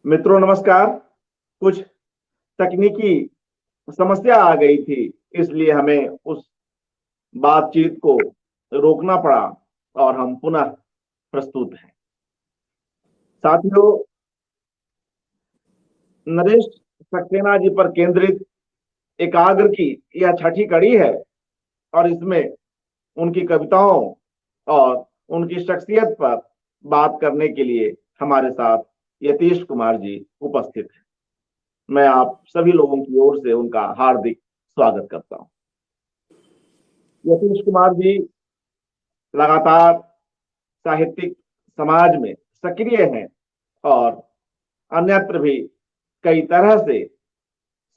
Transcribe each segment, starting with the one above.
मित्रों नमस्कार। कुछ तकनीकी समस्या आ गई थी, इसलिए हमें उस बातचीत को रोकना पड़ा और हम पुनः प्रस्तुत हैं। साथियों, नरेश सक्सेना जी पर केंद्रित एकाग्र की यह छठी कड़ी है और इसमें उनकी कविताओं और उनकी शख्सियत पर बात करने के लिए हमारे साथ यतीश कुमार जी उपस्थित हैं। मैं आप सभी लोगों की ओर से उनका हार्दिक स्वागत करता हूं। यतीश कुमार जी लगातार साहित्यिक समाज में सक्रिय हैं और अन्यत्र भी कई तरह से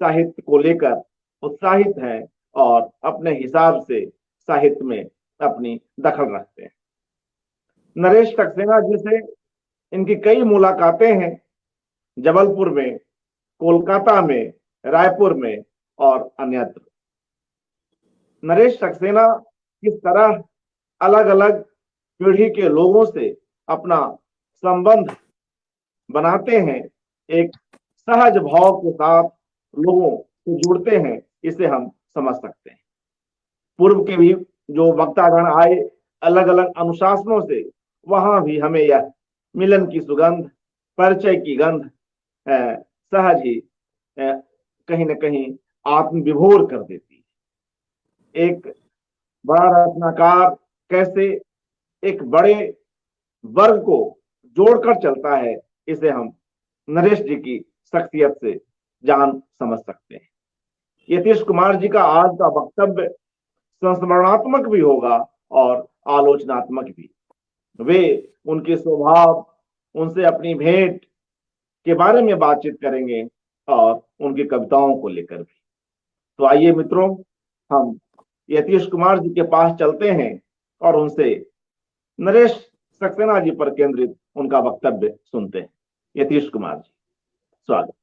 साहित्य को लेकर उत्साहित हैं और अपने हिसाब से साहित्य में अपनी दखल रखते हैं। नरेश सक्सेना जी से इनकी कई मुलाकातें हैं, जबलपुर में, कोलकाता में, रायपुर में और अन्यत्र। नरेश सक्सेना किस तरह अलग अलग पीढ़ी के लोगों से अपना संबंध बनाते हैं, एक सहज भाव के साथ लोगों से जुड़ते हैं, इसे हम समझ सकते हैं। पूर्व के भी जो वक्तागण आए अलग अलग अनुशासनों से, वहां भी हमें यह मिलन की सुगंध, परिचय की गंध सहज ही कहीं न कहीं आत्मविभोर कर देती है। एक बड़ा रचनाकार कैसे एक बड़े वर्ग को जोड़कर चलता है, इसे हम नरेश जी की शख्सियत से जान समझ सकते हैं। यतीश कुमार जी का आज का वक्तव्य संस्मरणात्मक भी होगा और आलोचनात्मक भी। वे उनके स्वभाव, उनसे अपनी भेंट के बारे में बातचीत करेंगे और उनकी कविताओं को लेकर भी। तो आइए मित्रों, हम यतीश कुमार जी के पास चलते हैं और उनसे नरेश सक्सेना जी पर केंद्रित उनका वक्तव्य सुनते हैं। यतीश कुमार जी, स्वागत।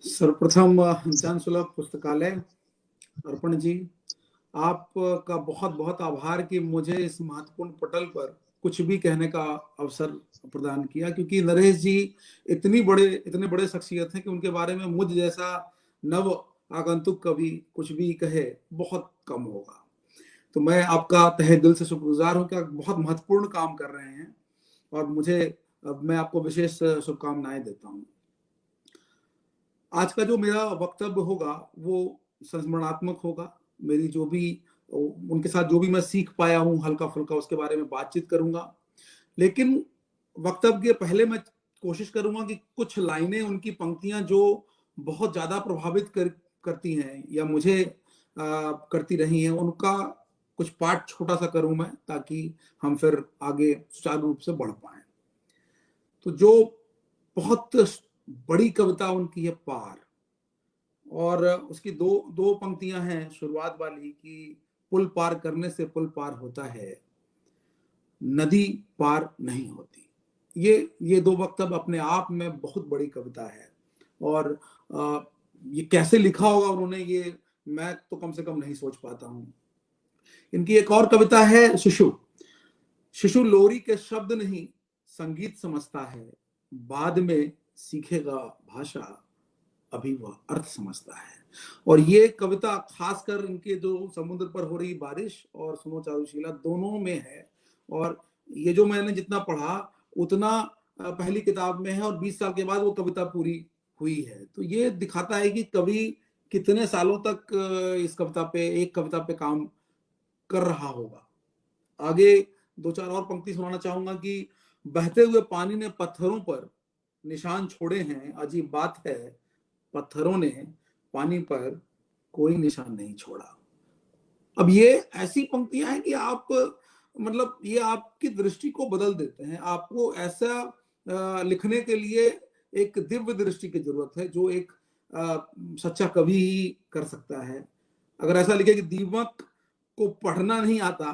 सर्वप्रथम जन सुलभ पुस्तकालय अर्पण जी, आपका बहुत बहुत आभार कि मुझे इस महत्वपूर्ण पटल पर कुछ भी कहने का अवसर प्रदान किया, क्योंकि नरेश जी इतने बड़े शख्सियत हैं कि उनके बारे में मुझ जैसा नव आगंतुक कवि कुछ भी कहे बहुत कम होगा। तो मैं आपका तहे दिल से शुक्रगुजार हूं कि आप बहुत महत्वपूर्ण काम कर रहे हैं और मैं आपको विशेष शुभकामनाएं देता हूं। आज का जो मेरा वक्तव्य होगा वो संस्मरणात्मक होगा। मेरी जो भी उनके साथ जो भी मैं सीख पाया हूँ हल्का फुल्का, उसके बारे में बातचीत करूंगा। लेकिन वक्तव्य के पहले मैं कोशिश करूंगा कि कुछ लाइनें, उनकी पंक्तियां जो बहुत ज्यादा प्रभावित करती हैं या मुझे करती रही हैं, उनका कुछ पाठ छोटा सा करूं मैं, ताकि हम फिर आगे सुचारू रूप से बढ़ पाए। तो जो बहुत बड़ी कविता उनकी है पार, और उसकी दो पंक्तियां हैं शुरुआत वाली कि पुल पार करने से पुल पार होता है, नदी पार नहीं होती। ये दो वक्तव्य अपने आप में बहुत बड़ी कविता है और ये कैसे लिखा होगा उन्होंने, ये मैं तो कम से कम नहीं सोच पाता हूं। इनकी एक और कविता है शिशु लोरी के शब्द नहीं संगीत समझता है, बाद में सीखेगा भाषा अभी वह अर्थ समझता है। और ये कविता खासकर इनके जो समुद्र पर हो रही बारिश और सुनो चारुशीला दोनों में है, और ये जो मैंने जितना पढ़ा उतना पहली किताब में है और 20 साल के बाद वो कविता पूरी हुई है। तो ये दिखाता है कि कवि कितने सालों तक एक कविता पे काम कर रहा होगा। आगे दो चार और पंक्ति सुनाना चाहूंगा कि बहते हुए पानी ने पत्थरों पर निशान छोड़े हैं, अजीब बात है पत्थरों ने पानी पर कोई निशान नहीं छोड़ा। अब ये ऐसी पंक्तियां हैं कि आप मतलब ये आपकी दृष्टि को बदल देते हैं। आपको ऐसा लिखने के लिए एक दिव्य दृष्टि की जरूरत है जो एक सच्चा कवि ही कर सकता है। अगर ऐसा लिखे कि दीमक को पढ़ना नहीं आता,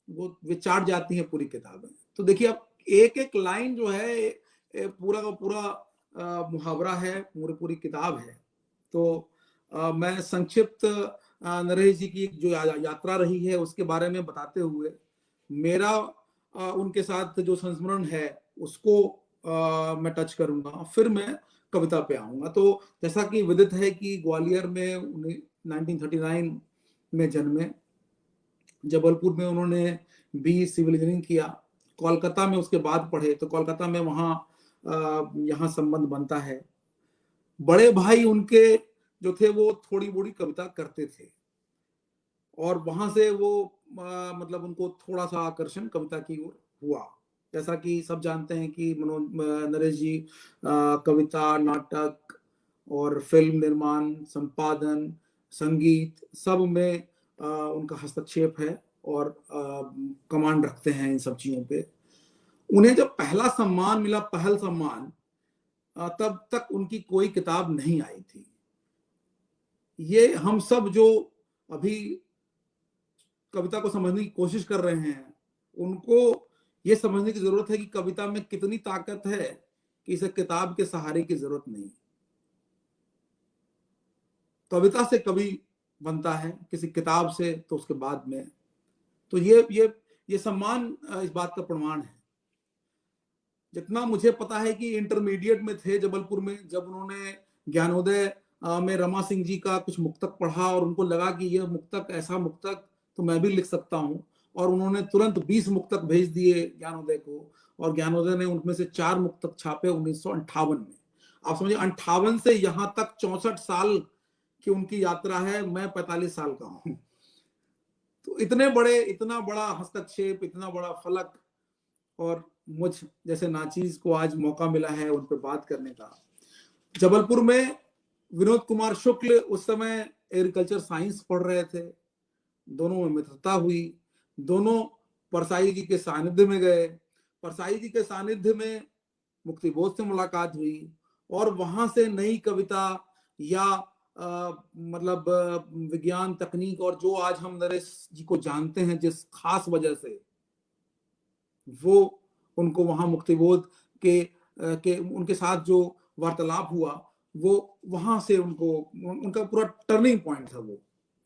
वे चाट जाती हैं पूरी किताबें। तो देखिए अब एक एक लाइन जो है पूरा का पूरा मुहावरा है, पूरी किताब है। तो मैं संक्षिप्त नरेश जी की जो यात्रा रही है उसके बारे में बताते हुए मेरा उनके साथ जो संस्मरण है उसको मैं टच करूंगा, फिर मैं कविता पे आऊंगा। तो जैसा कि विदित है कि ग्वालियर में 1939 में जन्मे, जबलपुर में उन्होंने बी सिविल इंजीनियरिंग किया, कोलकाता में उसके बाद पढ़े, तो कोलकाता में वहाँ यहाँ संबंध बनता है। बड़े भाई उनके जो थे वो थोड़ी बड़ी कविता करते थे, और वहां से वो मतलब उनको थोड़ा सा आकर्षण कविता की ओर हुआ। जैसा कि सब जानते हैं कि नरेश जी कविता, नाटक और फिल्म निर्माण, संपादन, संगीत, सब में उनका हस्तक्षेप है, और कमांड रखते हैं इन सब चीजों पे। उन्हें जब पहला सम्मान मिला, पहल सम्मान, तब तक उनकी कोई किताब नहीं आई थी। ये हम सब जो अभी कविता को समझने की कोशिश कर रहे हैं, उनको ये समझने की जरूरत है कि कविता में कितनी ताकत है कि इसे किताब के सहारे की जरूरत नहीं। कविता से कवि बनता है, किसी किताब से तो उसके बाद में। तो ये सम्मान इस बात का प्रमाण है। जितना मुझे पता है कि इंटरमीडिएट में थे जबलपुर में, जब उन्होंने ज्ञानोदय में रमा सिंह जी का कुछ मुक्तक पढ़ा, और उनको लगा कि यह मुक्तक, ऐसा मुक्तक तो मैं भी लिख सकता हूँ, और उन्होंने तुरंत 20 मुक्तक भेज दिए ज्ञानोदय को, और ज्ञानोदय ने उनमें से 4 मुक्तक छापे 1958 में। आप समझिए 58 से यहाँ तक 64 साल की उनकी यात्रा है। मैं 45 साल का हूँ। तो इतना बड़ा हस्तक्षेप, इतना बड़ा फलक, और मुझ जैसे नाचीज को आज मौका मिला है उन पर बात करने का। जबलपुर में विनोद कुमार शुक्ल उस समय एग्रीकल्चर साइंस पढ़ रहे थे, दोनों में मित्रता हुई, दोनों परसाई जी के सानिध्य में गए, परसाई जी के सानिध्य में मुक्तिबोध से मुलाकात हुई, और वहां से नई कविता या मतलब विज्ञान, तकनीक, और जो आज हम नरेश जी को जानते हैं जिस खास वजह से, वो उनको वहां मुक्तिबोध के उनके साथ जो वार्तालाप हुआ, वो वहां से उनका पूरा टर्निंग पॉइंट था। वो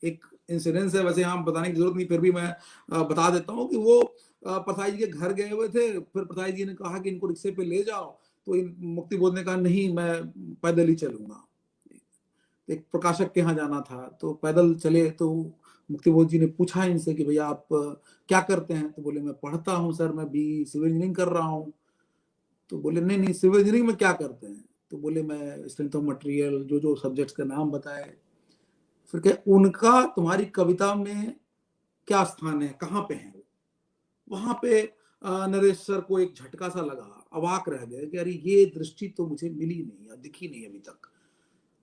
एक इंसिडेंस है, वैसे यहाँ बताने की जरूरत नहीं, फिर भी मैं बता देता हूँ कि वो परसाई जी के घर गए हुए थे। फिर परसाई जी ने कहा कि इनको रिक्शे पे ले जाओ, तो मुक्तिबोध ने कहा नहीं, मैं पैदल ही चलूंगा। एक प्रकाशक के यहाँ जाना था, तो पैदल चले। तो मुक्तिबोध जी ने पूछा इनसे कि भैया आप क्या करते हैं? तो बोले मैं पढ़ता हूँ सर, मैं बी सिविल इंजीनियरिंग कर रहा हूँ। तो बोले नहीं नहीं, सिविल इंजीनियरिंग में क्या करते हैं? तो बोले मैं स्ट्रेंथ ऑफ मटेरियल, जो सब्जेक्ट्स का नाम बताए। फिर कहे उनका तुम्हारी कविता में क्या स्थान है, कहाँ पे है? वहां पे नरेश सर को एक झटका सा लगा, अवाक रह गए कि अरे ये दृष्टि तो मुझे मिली नहीं या दिखी नहीं अभी तक।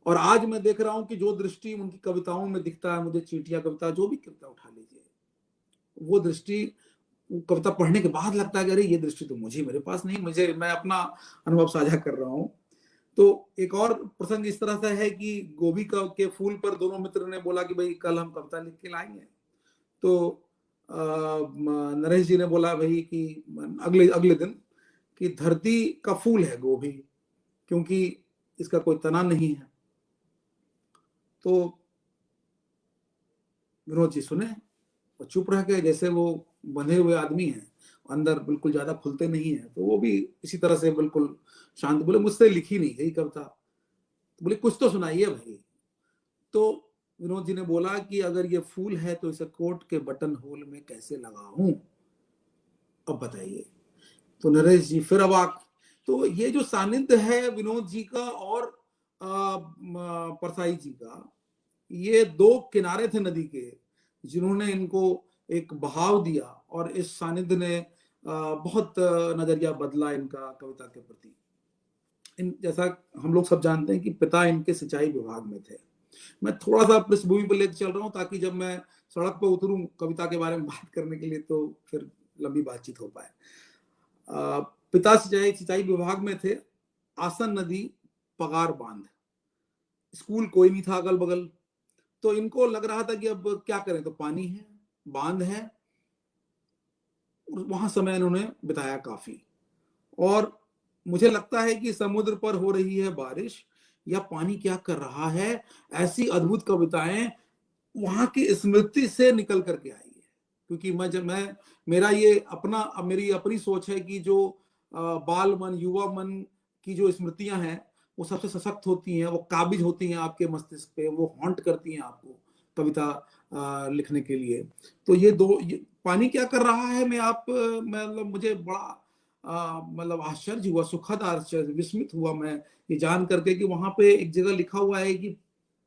और आज मैं देख रहा हूं कि जो दृष्टि उनकी कविताओं में दिखता है, मुझे चींटियां कविता, जो भी कविता उठा लीजिए, वो दृष्टि कविता पढ़ने के बाद लगता है कि अरे ये दृष्टि तो मेरे पास नहीं। मैं अपना अनुभव साझा कर रहा हूँ। तो एक और प्रसंग इस तरह से है कि गोभी के फूल पर दोनों मित्र ने बोला कि भाई कल हम कविता लिख के लाएंगे। तो नरेश जी ने बोला भाई कि अगले दिन कि धरती का फूल है गोभी, क्योंकि इसका कोई तना नहीं है। तो विनोद जी सुने और चुप रह गए, जैसे वो बंधे हुए आदमी हैं, अंदर बिल्कुल ज्यादा खुलते नहीं है। तो वो भी इसी तरह से बिल्कुल शांत, बोले मुझसे लिखी नहीं गई कविता। तो बोले कुछ तो सुनाइए भाई। तो विनोद जी ने बोला कि अगर ये फूल है तो इसे कोट के बटन होल में कैसे लगाऊं, अब बताइए। तो नरेश जी फिर अवाक। तो ये जो सानिध्य है विनोद जी का और परसाई जी का, ये दो किनारे थे नदी के, जिन्होंने इनको एक बहाव दिया, और इस सानिध्य ने बहुत नजरिया बदला इनका कविता के प्रति। जैसा हम लोग सब जानते हैं कि पिता इनके सिंचाई विभाग में थे। मैं थोड़ा सा पृष्ठभूमि पर लेकर चल रहा हूँ ताकि जब मैं सड़क पर उतरूं कविता के बारे में बात करने के लिए तो फिर लंबी बातचीत हो पाए। पिता सिंचाई विभाग में थे। आसन नदी, पगार बांध, स्कूल कोई नहीं था अगल बगल। तो इनको लग रहा था कि अब क्या करें, तो पानी है, बांध है, वहां समय इन्होंने बिताया काफी। और मुझे लगता है कि समुद्र पर हो रही है बारिश, या पानी क्या कर रहा है, ऐसी अद्भुत कविताएं वहां की स्मृति से निकल करके आई है। क्योंकि मैं मेरा ये अपना, मेरी अपनी सोच है कि जो बाल मन, युवा मन की जो स्मृतियां हैं वो सबसे सशक्त होती हैं, वो काबिज होती हैं आपके मस्तिष्क पे, वो हॉन्ट करती हैं आपको कविता लिखने के लिए। तो पानी क्या कर रहा है, मतलब मुझे बड़ा मतलब आश्चर्य हुआ, सुखद आश्चर्य, विस्मित हुआ मैं ये जान करके कि वहां पे एक जगह लिखा हुआ है कि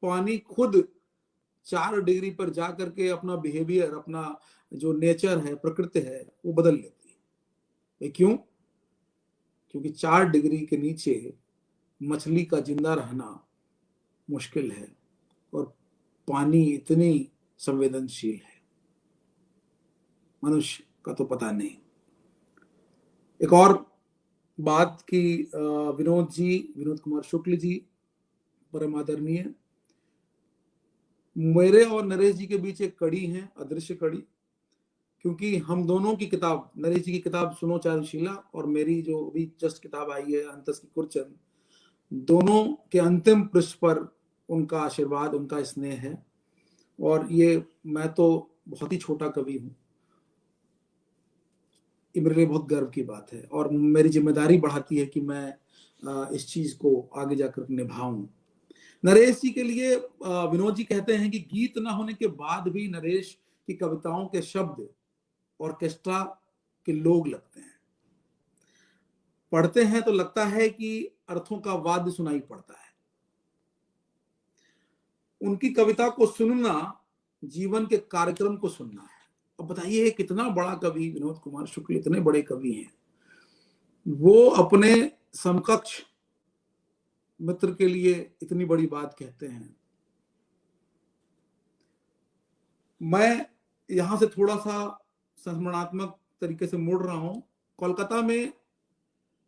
पानी खुद 4 डिग्री पर जा करके अपना बिहेवियर, अपना जो नेचर है, प्रकृति है, वो बदल लेती है। ये क्यों? क्योंकि 4 डिग्री के नीचे मछली का जिंदा रहना मुश्किल है और पानी इतनी संवेदनशील है, मनुष्य का तो पता नहीं। एक और बात की विनोद कुमार शुक्ल जी, परम आदरणीय, मेरे और नरेश जी के बीच एक कड़ी है, अदृश्य कड़ी, क्योंकि हम दोनों की किताब, नरेश जी की किताब सुनो चारुशीला और मेरी जो अभी जस्ट किताब आई है अंतस की कुरचन, दोनों के अंतिम पृष्ठ पर उनका आशीर्वाद, उनका स्नेह है। और ये मैं तो बहुत ही छोटा कवि हूँ, ये मेरे लिए बहुत गर्व की बात है और मेरी जिम्मेदारी बढ़ाती है कि मैं इस चीज को आगे जाकर निभाऊं। नरेश जी के लिए विनोद जी कहते हैं कि गीत ना होने के बाद भी नरेश की कविताओं के शब्द ऑर्केस्ट्रा के लोग लगते हैं। पढ़ते हैं तो लगता है कि अर्थों का वाद्य सुनाई पड़ता है। उनकी कविता को सुनना जीवन के कार्यक्रम को सुनना है। अब बताइए कितना बड़ा कवि विनोद कुमार शुक्ल, इतने बड़े कवि हैं, वो अपने समकक्ष मित्र के लिए इतनी बड़ी बात कहते हैं। मैं यहां से थोड़ा सा संस्मरणात्मक तरीके से मुड़ रहा हूं। कोलकाता में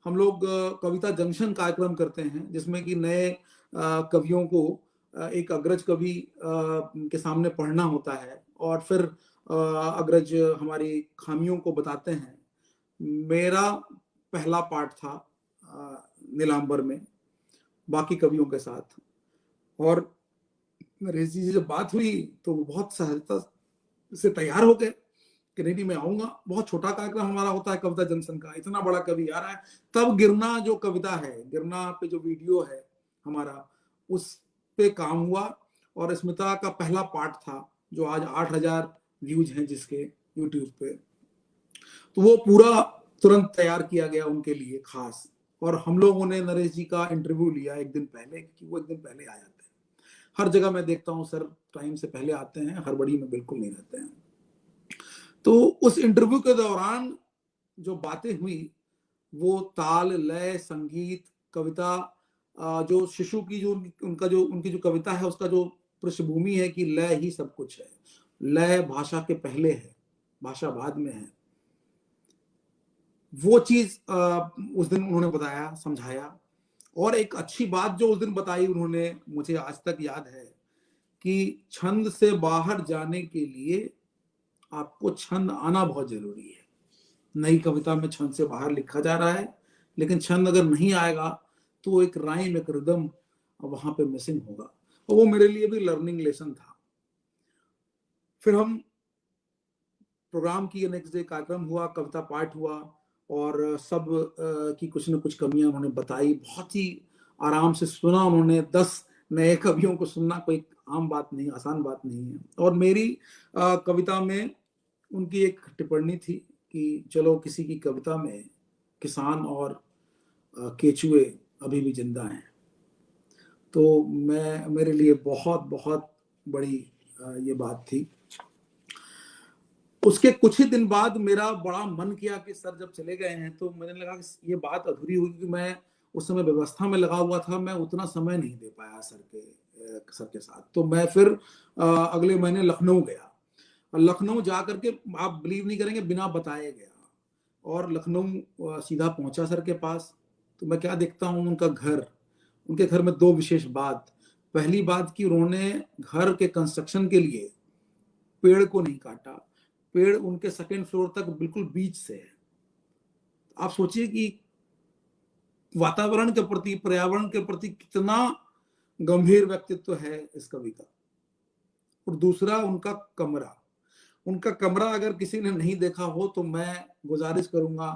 हम लोग कविता जंक्शन कार्यक्रम करते हैं, जिसमें कि नए कवियों को एक अग्रज कवि के सामने पढ़ना होता है और फिर अग्रज हमारी खामियों को बताते हैं। मेरा पहला पाठ था नीलांबर में बाकी कवियों के साथ, और नरेश जी से जब बात हुई तो वो बहुत सहजता से तैयार हो गए कि नहीं मैं आऊंगा। बहुत छोटा कार्यक्रम हमारा होता है कविता जंक्शन का, इतना बड़ा कवि आ रहा है। तब गिरना जो कविता है, गिरना पे जो वीडियो है हमारा, उस पे काम हुआ और स्मिता का पहला पार्ट था जो आज 8,000 व्यूज हैं जिसके यूट्यूब पे। तो वो पूरा तुरंत तैयार किया गया उनके लिए खास, और हम लोगों ने नरेश जी का इंटरव्यू लिया एक दिन पहले, क्योंकि वो एक दिन पहले आ जाते हैं। हर जगह मैं देखता हूँ सर टाइम से पहले आते हैं, हड़बड़ी में बिल्कुल नहीं रहते हैं। तो उस इंटरव्यू के दौरान जो बातें हुई वो ताल, लय, संगीत, कविता, जो शिशु की जो उनकी जो कविता है उसका जो पृष्ठभूमि है कि लय ही सब कुछ है, लय भाषा के पहले है, भाषा बाद में है। वो चीज उस दिन उन्होंने बताया, समझाया। और एक अच्छी बात जो उस दिन बताई उन्होंने, मुझे आज तक याद है, कि छंद से बाहर जाने के लिए आपको छंद आना बहुत जरूरी है। नई कविता में छंद से बाहर लिखा जा रहा है, लेकिन छंद अगर नहीं आएगा तो एक राइम, एक रिदम वहां पे मिसिंग होगा। और वो मेरे लिए भी लर्निंग लेसन था। फिर हम प्रोग्राम किए, नेक्स्ट डे कार्यक्रम हुआ, कविता पाठ हुआ और सब की कुछ न कुछ कमियां उन्होंने बताई। बहुत ही आराम से सुना उन्होंने। 10 नए कवियों को सुनना कोई आम बात नहीं, आसान बात नहीं है। और मेरी कविता में उनकी एक टिप्पणी थी कि चलो किसी की कविता में किसान और केचुए अभी भी जिंदा हैं। तो मेरे लिए बहुत बहुत बड़ी ये बात थी। उसके कुछ ही दिन बाद मेरा बड़ा मन किया कि सर जब चले गए हैं तो मुझे लगा कि ये बात अधूरी हुई, कि मैं उस समय व्यवस्था में लगा हुआ था, मैं उतना समय नहीं दे पाया सर के साथ। तो मैं फिर अगले महीने लखनऊ गया। और लखनऊ जा करके आप बिलीव नहीं करेंगे, बिना बताए गया और लखनऊ सीधा पहुंचा सर के पास। तो मैं क्या देखता हूँ, उनका घर, उनके घर में 2 विशेष बात। पहली बात कि उन्होंने घर के कंस्ट्रक्शन के लिए पेड़ को नहीं काटा, पेड़ उनके 2nd फ्लोर तक बिल्कुल बीच से है। आप सोचिए कि वातावरण के प्रति, पर्यावरण के प्रति कितना गंभीर व्यक्तित्व है इस कवि का। और दूसरा उनका कमरा, उनका कमरा अगर किसी ने नहीं देखा हो तो मैं गुजारिश करूंगा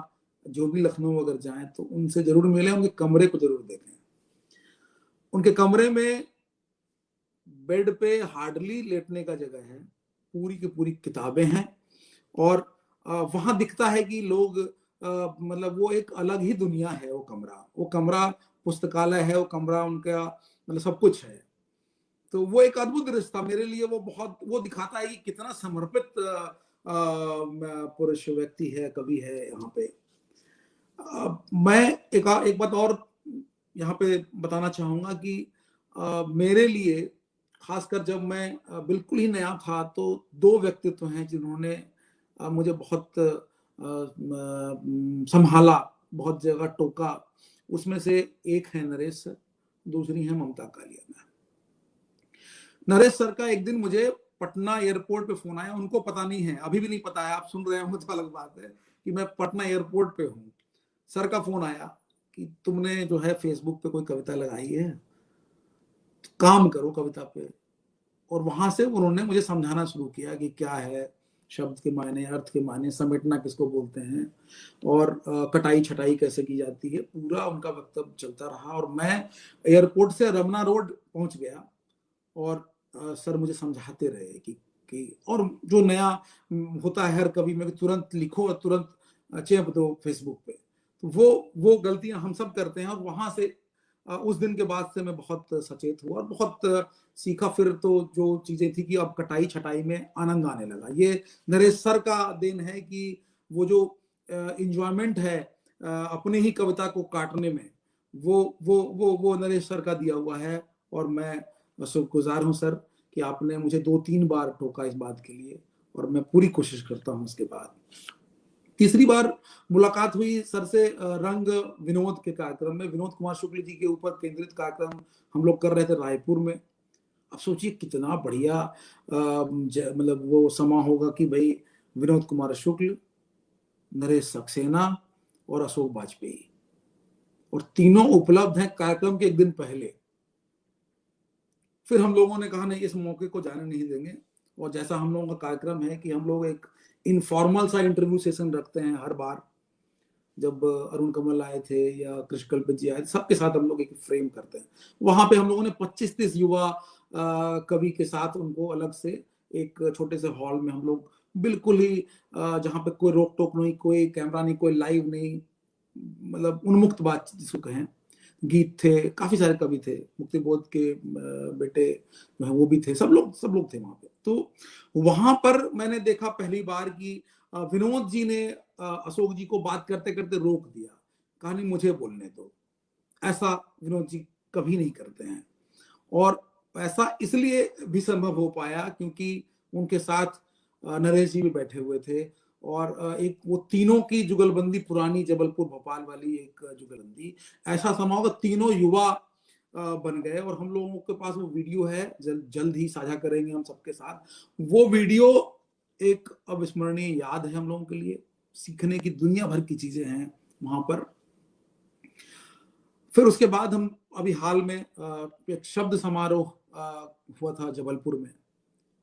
जो भी लखनऊ अगर जाएं तो उनसे जरूर मिलें, उनके कमरे को जरूर देखें। उनके कमरे में बेड पे हार्डली लेटने का जगह है, पूरी की पूरी किताबें हैं, और वहां दिखता है कि लोग मतलब वो एक अलग ही दुनिया है। वो कमरा पुस्तकालय है, वो कमरा उनका मतलब सब कुछ है। तो वो एक अद्भुत रिश्ता मेरे लिए, वो बहुत वो दिखाता है कि कितना समर्पित पुरुष व्यक्ति है, कवि है यहाँ पे। मैं एक बात और यहाँ पे बताना चाहूंगा कि मेरे लिए खासकर जब मैं बिल्कुल ही नया था, तो दो व्यक्तित्व हैं जिन्होंने मुझे बहुत संभाला, बहुत जगह टोका। उसमें से एक है नरेश सर, दूसरी है ममता कालिया मैम। नरेश सर का एक दिन मुझे पटना एयरपोर्ट पे फोन आया, उनको पता नहीं है, अभी भी नहीं पता है, आप सुन रहे हो तो अलग बात है, कि मैं पटना एयरपोर्ट पे हूँ। सर का फोन आया कि तुमने जो है फेसबुक पे कोई कविता लगाई है, तो काम करो कविता पे। और वहां से उन्होंने मुझे समझाना शुरू किया कि क्या है शब्द के मायने, अर्थ के मायने, समेटना किसको बोलते हैं, और कटाई छटाई कैसे की जाती है। पूरा उनका वक्तव्य चलता रहा, और मैं एयरपोर्ट से रमना रोड पहुंच गया, और सर मुझे समझाते रहे कि और जो नया होता है हर कवि में, तुरंत लिखो और तुरंत चेप दो फेसबुक पे, तो वो गलतियां हम सब करते हैं। और वहां से उस दिन के बाद से मैं बहुत सचेत हुआ और बहुत सीखा। फिर तो जो चीजें थी कि अब कटाई छटाई में आनंद आने लगा। ये नरेश सर का देन है कि वो जो इंजॉयमेंट है अपनी ही कविता को काटने में, वो नरेश सर का दिया हुआ है। और मैं शुक्रगुजार हूँ सर कि आपने मुझे 2-3 बार टोका इस बात के लिए, और मैं पूरी कोशिश करता हूँ उसके बाद। तीसरी बार मुलाकात हुई सर से रंग विनोद के कार्यक्रम में, विनोद कुमार शुक्ल जी के ऊपर केंद्रित कार्यक्रम हम लोग कर रहे थे रायपुर में। अब सोचिए कितना बढ़िया मतलब वो समा होगा कि भाई विनोद कुमार शुक्ल, नरेश सक्सेना और अशोक वाजपेयी, और तीनों उपलब्ध हैं कार्यक्रम के एक दिन पहले। फिर हम लोगों ने कहा नहीं, इस मौके को जाने नहीं देंगे। और जैसा हम लोगों का कार्यक्रम है कि हम लोग एक इनफॉर्मल सा इंटरव्यू सेशन रखते हैं हर बार, जब अरुण कमल आए थे या कृष्ण कल्पित जी आए थे, सबके साथ हम लोग एक फ्रेम करते हैं। वहां पे हम लोगों ने 25-30 युवा कवि के साथ उनको अलग से एक छोटे से हॉल में हम लोग बिल्कुल ही जहाँ पे कोई रोक टोक नहीं, कोई कैमरा नहीं, कोई लाइव नहीं, मतलब उन्मुक्त बात जिसको कहें। गीत थे, काफी सारे कवि थे, मुक्ति बोध के बेटे जो है वो भी थे, सब लोग थे वहां पे। तो वहां पर मैंने देखा पहली बार कि विनोद जी ने अशोक जी को बात करते करते रोक दिया, कहा नहीं मुझे बोलने दो। ऐसा विनोद जी कभी नहीं करते हैं। और ऐसा इसलिए भी संभव हो पाया क्योंकि उनके साथ नरेश जी भी बैठे हुए थे, और एक वो तीनों की जुगलबंदी, पुरानी जबलपुर भोपाल वाली एक जुगलबंदी, ऐसा समा होगा, तीनों युवा बन गए। और हम लोगों के पास वो वीडियो है, जल्द ही साझा करेंगे हम सबके साथ। वो वीडियो एक अविस्मरणीय याद है हम लोगों के लिए, सीखने की दुनिया भर की चीजें हैं वहां पर। फिर उसके बाद हम अभी हाल में एक शब्द समारोह हुआ था जबलपुर में,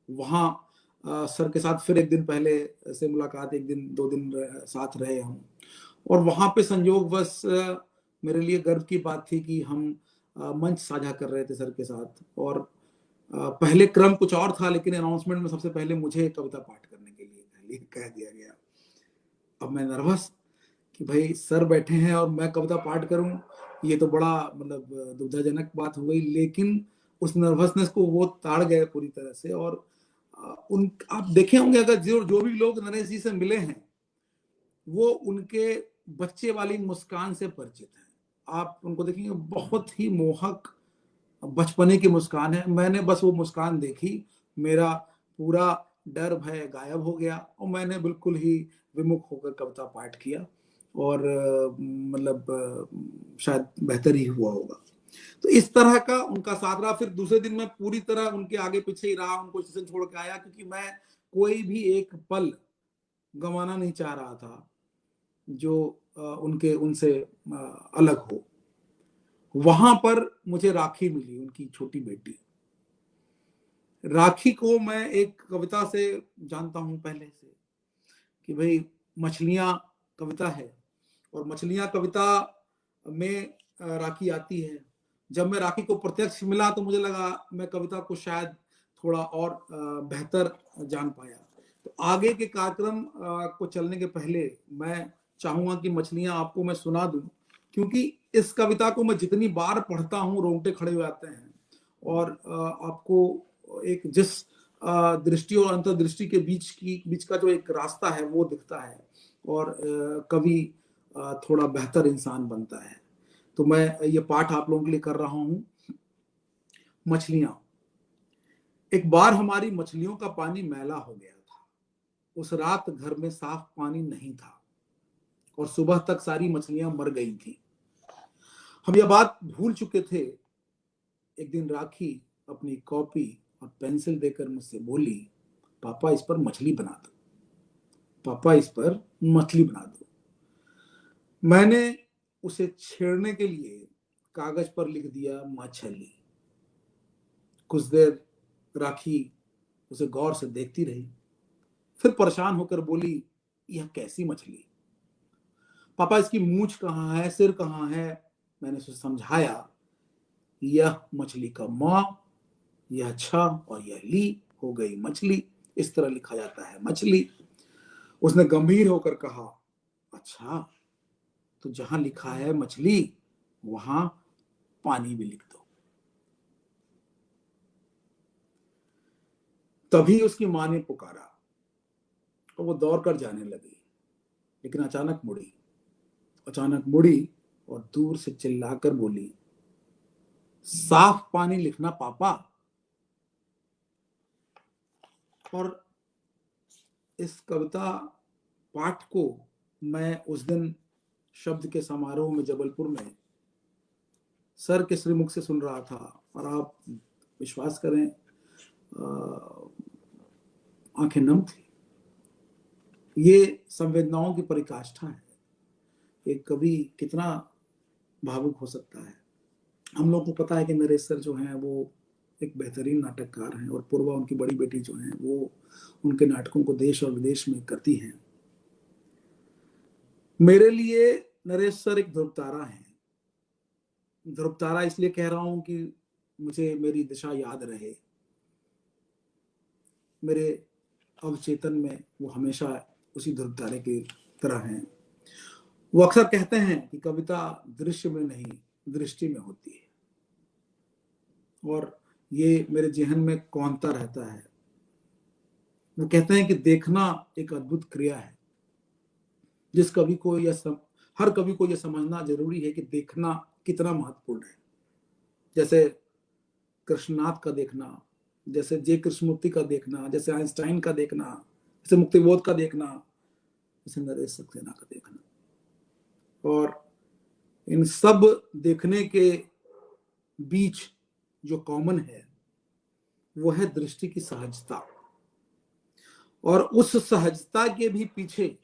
वहाँ सर के साथ फिर एक दिन पहले से मुलाकात, एक दिन 2 दिन साथ रहे हम। और वहाँ पे संयोगवश मेरे लिए गर्व की बात थी कि हम मंच साझा कर रहे थे सर के साथ। और पहले क्रम कुछ और था, लेकिन अनाउंसमेंट में सबसे पहले मुझे कविता पाठ करने के लिए कह दिया गया। अब मैं नर्वस कि भाई सर बैठे हैं और मैं कविता पाठ करूं, ये तो बड़ा मतलब दुविधाजनक बात हो गई। लेकिन उस नर्वसनेस को वो ताड़ गए पूरी तरह से। और उन आप देखे होंगे अगर जो भी लोग नरेश जी से मिले हैं, वो उनके बच्चे वाली मुस्कान से परिचित हैं। आप उनको देखेंगे, बहुत ही मोहक बचपने की मुस्कान है। मैंने बस वो मुस्कान देखी, मेरा पूरा डर भय गायब हो गया, और मैंने बिल्कुल ही विमुख होकर कविता पाठ किया। और मतलब शायद बेहतर ही हुआ होगा। तो इस तरह का उनका साथ रहा। फिर दूसरे दिन मैं पूरी तरह उनके आगे पीछे ही रहा, उनको स्टेशन छोड़ के आया, क्योंकि मैं कोई भी एक पल गंवाना नहीं चाह रहा था जो उनके उनसे अलग हो। वहां पर मुझे राखी मिली, उनकी छोटी बेटी। राखी को मैं एक कविता से जानता हूं पहले से, कि भाई मछलियां कविता है, और मछलियां कविता में राखी आती है। जब मैं राखी को प्रत्यक्ष मिला तो मुझे लगा मैं कविता को शायद थोड़ा और बेहतर जान पाया। तो आगे के कार्यक्रम को चलने के पहले मैं चाहूंगा कि मछलियां आपको मैं सुना दूं, क्योंकि इस कविता को मैं जितनी बार पढ़ता हूं रोंगटे खड़े हो जाते हैं और आपको एक जिस दृष्टि और अंतर्दृष्टि के बीच का जो एक रास्ता है वो दिखता है और कवि थोड़ा बेहतर इंसान बनता है। तो मैं ये पाठ आप लोगों के लिए कर रहा हूं। मछलियां। एक बार हमारी मछलियों का पानी मैला हो गया था। उस रात घर में साफ पानी नहीं था और सुबह तक सारी मछलियां मर गई थी। हम यह बात भूल चुके थे। एक दिन राखी अपनी कॉपी और पेंसिल देकर मुझसे बोली, पापा इस पर मछली बना दो, पापा इस पर मछली बना दो। मैंने उसे छेड़ने के लिए कागज पर लिख दिया मछली। कुछ देर राखी उसे गौर से देखती रही, फिर परेशान होकर बोली, यह कैसी मछली? पापा इसकी मूंछ कहाँ है, सिर कहाँ है? मैंने उसे समझाया, यह मछली का मां, यह छ और यह ली हो गई मछली। इस तरह लिखा जाता है मछली। उसने गंभीर होकर कहा, अच्छा तो जहां लिखा है मछली वहां पानी भी लिख दो। तभी उसकी मां ने पुकारा और वो दौड़कर जाने लगी, लेकिन अचानक मुड़ी और दूर से चिल्लाकर बोली, साफ पानी लिखना पापा। और इस कविता पाठ को मैं उस दिन शब्द के समारोह में जबलपुर में सर के श्रीमुख से सुन रहा था और आप विश्वास करें आंखें नम थी। ये संवेदनाओं की परिकाष्ठा है। एक कवि कितना भावुक हो सकता है। हम लोग को पता है कि नरेश सर जो हैं वो एक बेहतरीन नाटककार हैं और पूर्वा उनकी बड़ी बेटी जो हैं वो उनके नाटकों को देश और विदेश में करती हैं। मेरे लिए नरेश सर एक ध्रुव तारा हैं। ध्रुव तारा इसलिए कह रहा हूं कि मुझे मेरी दिशा याद रहे। मेरे अवचेतन में वो हमेशा उसी ध्रुव तारे की तरह हैं। वो अक्सर कहते हैं कि कविता दृश्य में नहीं दृष्टि में होती है, और ये मेरे जहन में कौंता रहता है। वो कहते हैं कि देखना एक अद्भुत क्रिया है। जिस कवि को हर कवि को यह समझना जरूरी है कि देखना कितना महत्वपूर्ण है। जैसे कृष्णनाथ का देखना, जैसे जे कृष्णमूर्ति का देखना, जैसे आइंस्टाइन का देखना, जैसे मुक्तिबोध का देखना, जैसे नरेश सक्सेना का देखना। और इन सब देखने के बीच जो कॉमन है वो है दृष्टि की सहजता। और उस सहजता के भी पीछे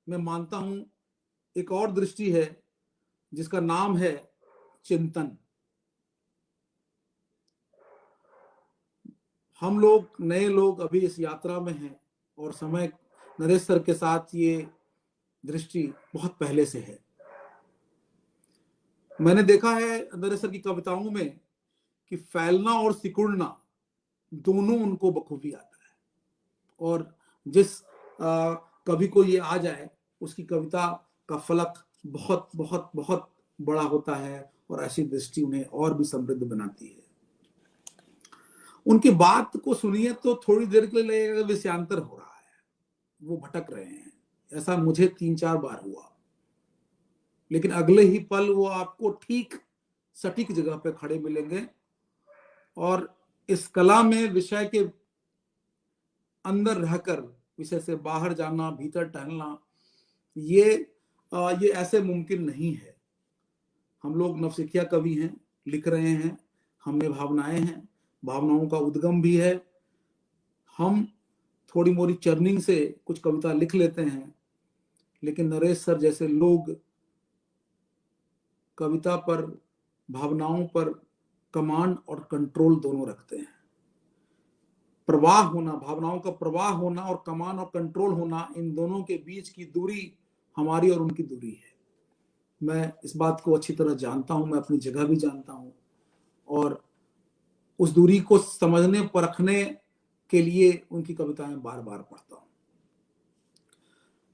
मैं मानता हूं एक और दृष्टि है जिसका नाम है चिंतन। हम लोग नए लोग अभी इस यात्रा में हैं और समय नरेश सर के साथ ये दृष्टि बहुत पहले से है। मैंने देखा है नरेश सर की कविताओं में कि फैलना और सिकुड़ना दोनों उनको बखूबी आता है। और जिस कवि को ये आ जाए उसकी कविता का फलक बहुत बहुत बहुत बड़ा होता है और ऐसी दृष्टि उन्हें और भी समृद्ध बनाती है। उनकी बात को सुनिए तो थोड़ी देर के लिए लगेगा विषयांतर हो रहा है, वो भटक रहे हैं। ऐसा मुझे 3-4 बार हुआ, लेकिन अगले ही पल वो आपको ठीक सटीक जगह पे खड़े मिलेंगे। और इस कला में विषय के अंदर रहकर विषय से बाहर जाना, भीतर टहलना, ये ऐसे मुमकिन नहीं है। हम लोग नवसिखिया कवि हैं, लिख रहे हैं, हमें भावनाएं हैं, भावनाओं का उद्गम भी है। हम थोड़ी मोड़ी चर्निंग से कुछ कविता लिख लेते हैं, लेकिन नरेश सर जैसे लोग कविता पर, भावनाओं पर कमांड और कंट्रोल दोनों रखते हैं। प्रवाह होना, भावनाओं का प्रवाह होना और कमांड और कंट्रोल होना, इन दोनों के बीच की दूरी हमारी और उनकी दूरी है। मैं इस बात को अच्छी तरह जानता हूं, मैं अपनी जगह भी जानता हूं, और उस दूरी को समझने परखने के लिए उनकी कविताएं बार बार पढ़ता हूं।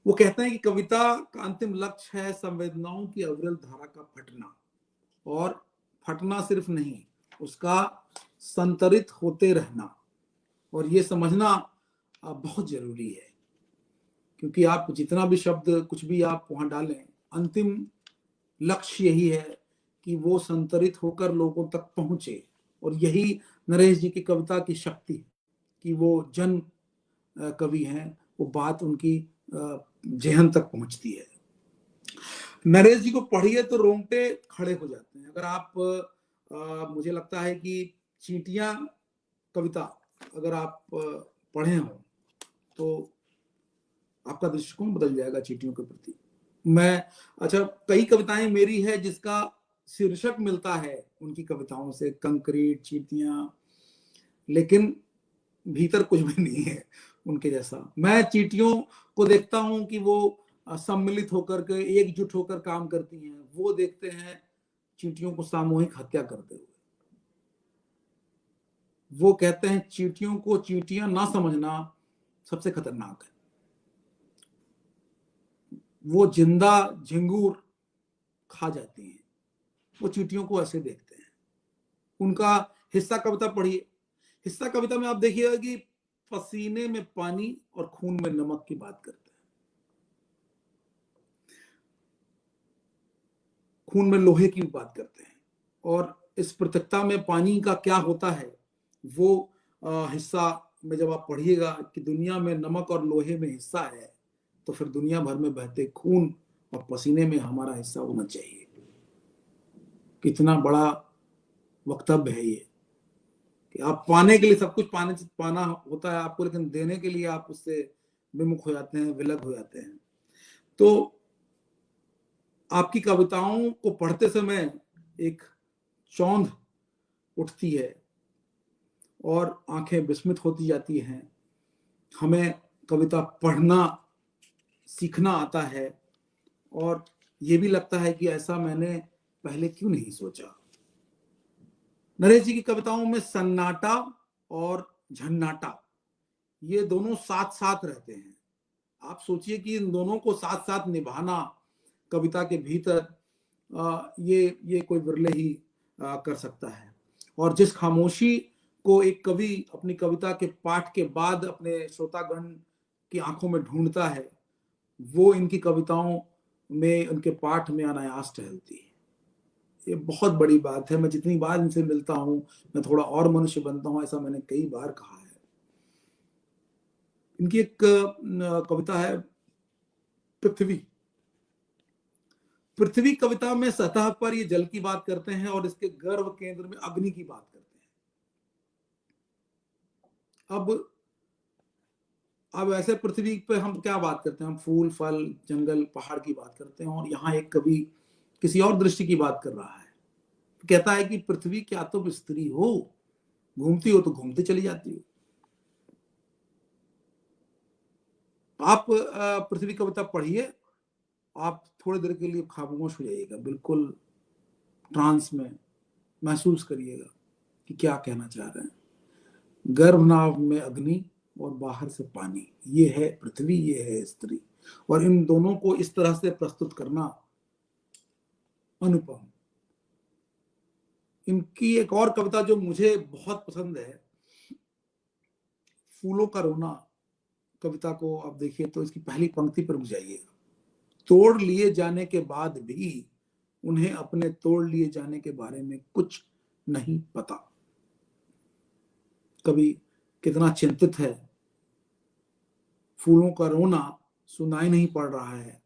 वो कहते हैं कि कविता का अंतिम लक्ष्य है संवेदनाओं की अविरल धारा का फटना, और फटना सिर्फ नहीं, उसका संतरित होते रहना। और ये समझना बहुत जरूरी है, क्योंकि आप जितना भी शब्द कुछ भी आप वहां डालें, अंतिम लक्ष्य यही है कि वो संतरित होकर लोगों तक पहुंचे। और यही नरेश जी की कविता की शक्ति, कि वो जन कवि हैं, वो बात उनकी जेहन तक पहुंचती है। नरेश जी को पढ़िए तो रोंगटे खड़े हो जाते हैं। अगर आप मुझे लगता है कि चींटियां कविता अगर आप पढ़े हो तो आपका दृष्टिकोण बदल जाएगा चींटियों के प्रति। कई कविताएं मेरी है जिसका शीर्षक मिलता है उनकी कविताओं से, कंक्रीट, चींटियां, लेकिन भीतर कुछ भी नहीं है उनके जैसा। मैं चींटियों को देखता हूं कि वो सम्मिलित होकर के, एकजुट होकर काम करती हैं। वो देखते हैं चींटियों को सामूहिक हत्या करते हुए। वो कहते हैं चींटियों को चींटियां ना समझना सबसे खतरनाक है। वो जिंदा झिंगूर खा जाती हैं, वो चींटियों को ऐसे देखते हैं। उनका हिस्सा कविता पढ़िए। हिस्सा कविता में आप देखिएगा कि पसीने में पानी और खून में नमक की बात करते हैं। खून में लोहे की बात करते हैं। और इस पृथकता में पानी का क्या होता है, वो हिस्सा में जब आप पढ़िएगा कि दुनिया में नमक और लोहे में हिस्सा है, तो फिर दुनिया भर में बहते खून और पसीने में हमारा हिस्सा होना चाहिए। कितना बड़ा वक्तव्य है ये, कि आप पाने के लिए सब कुछ पाना होता है आपको, लेकिन देने के लिए आप उससे विमुख हो जाते हैं, विलग हो जाते हैं। तो आपकी कविताओं को पढ़ते समय एक चौंध उठती है और आंखें विस्मित होती जाती हैं। हमें कविता पढ़ना सीखना आता है, और ये भी लगता है कि ऐसा मैंने पहले क्यों नहीं सोचा। नरेश जी की कविताओं में सन्नाटा और झन्नाटा, ये दोनों साथ साथ रहते हैं। आप सोचिए कि इन दोनों को साथ साथ निभाना कविता के भीतर, ये कोई विरले ही कर सकता है। और जिस खामोशी को एक कवि अपनी कविता के पाठ के बाद अपने श्रोतागण की आंखों में ढूंढता है, वो इनकी कविताओं में, उनके पाठ में अनायास टहलती है। ये बहुत बड़ी बात है। मैं जितनी बार इनसे मिलता हूं, मैं थोड़ा और मनुष्य बनता हूं, ऐसा मैंने कई बार कहा है। इनकी एक कविता है पृथ्वी। पृथ्वी कविता में सतह पर ये जल की बात करते हैं और इसके गर्भ केंद्र में अग्नि की बात करते हैं। अब ऐसे पृथ्वी पे हम क्या बात करते हैं, हम फूल, फल, जंगल, पहाड़ की बात करते हैं, और यहाँ एक कवि किसी और दृष्टि की बात कर रहा है। कहता है कि पृथ्वी क्या तुम स्त्री हो, घूमती हो तो घूमती चली जाती हो। आप पृथ्वी कविता पढ़िए, आप थोड़ी देर के लिए खामोश हो जाइएगा, बिल्कुल ट्रांस में महसूस करिएगा कि क्या कहना चाह रहे हैं। गर्भनाभ में अग्नि और बाहर से पानी, ये है पृथ्वी, ये है स्त्री। और इन दोनों को इस तरह से प्रस्तुत करना अनुपम। इनकी एक और कविता जो मुझे बहुत पसंद है, फूलों का रोना कविता को आप देखिए तो इसकी पहली पंक्ति पर रुक जाइएगा। तोड़ लिए जाने के बाद भी उन्हें अपने तोड़ लिए जाने के बारे में कुछ नहीं पता। कवि कितना चिंतित है, फूलों का रोना सुनाई नहीं पड़ रहा है,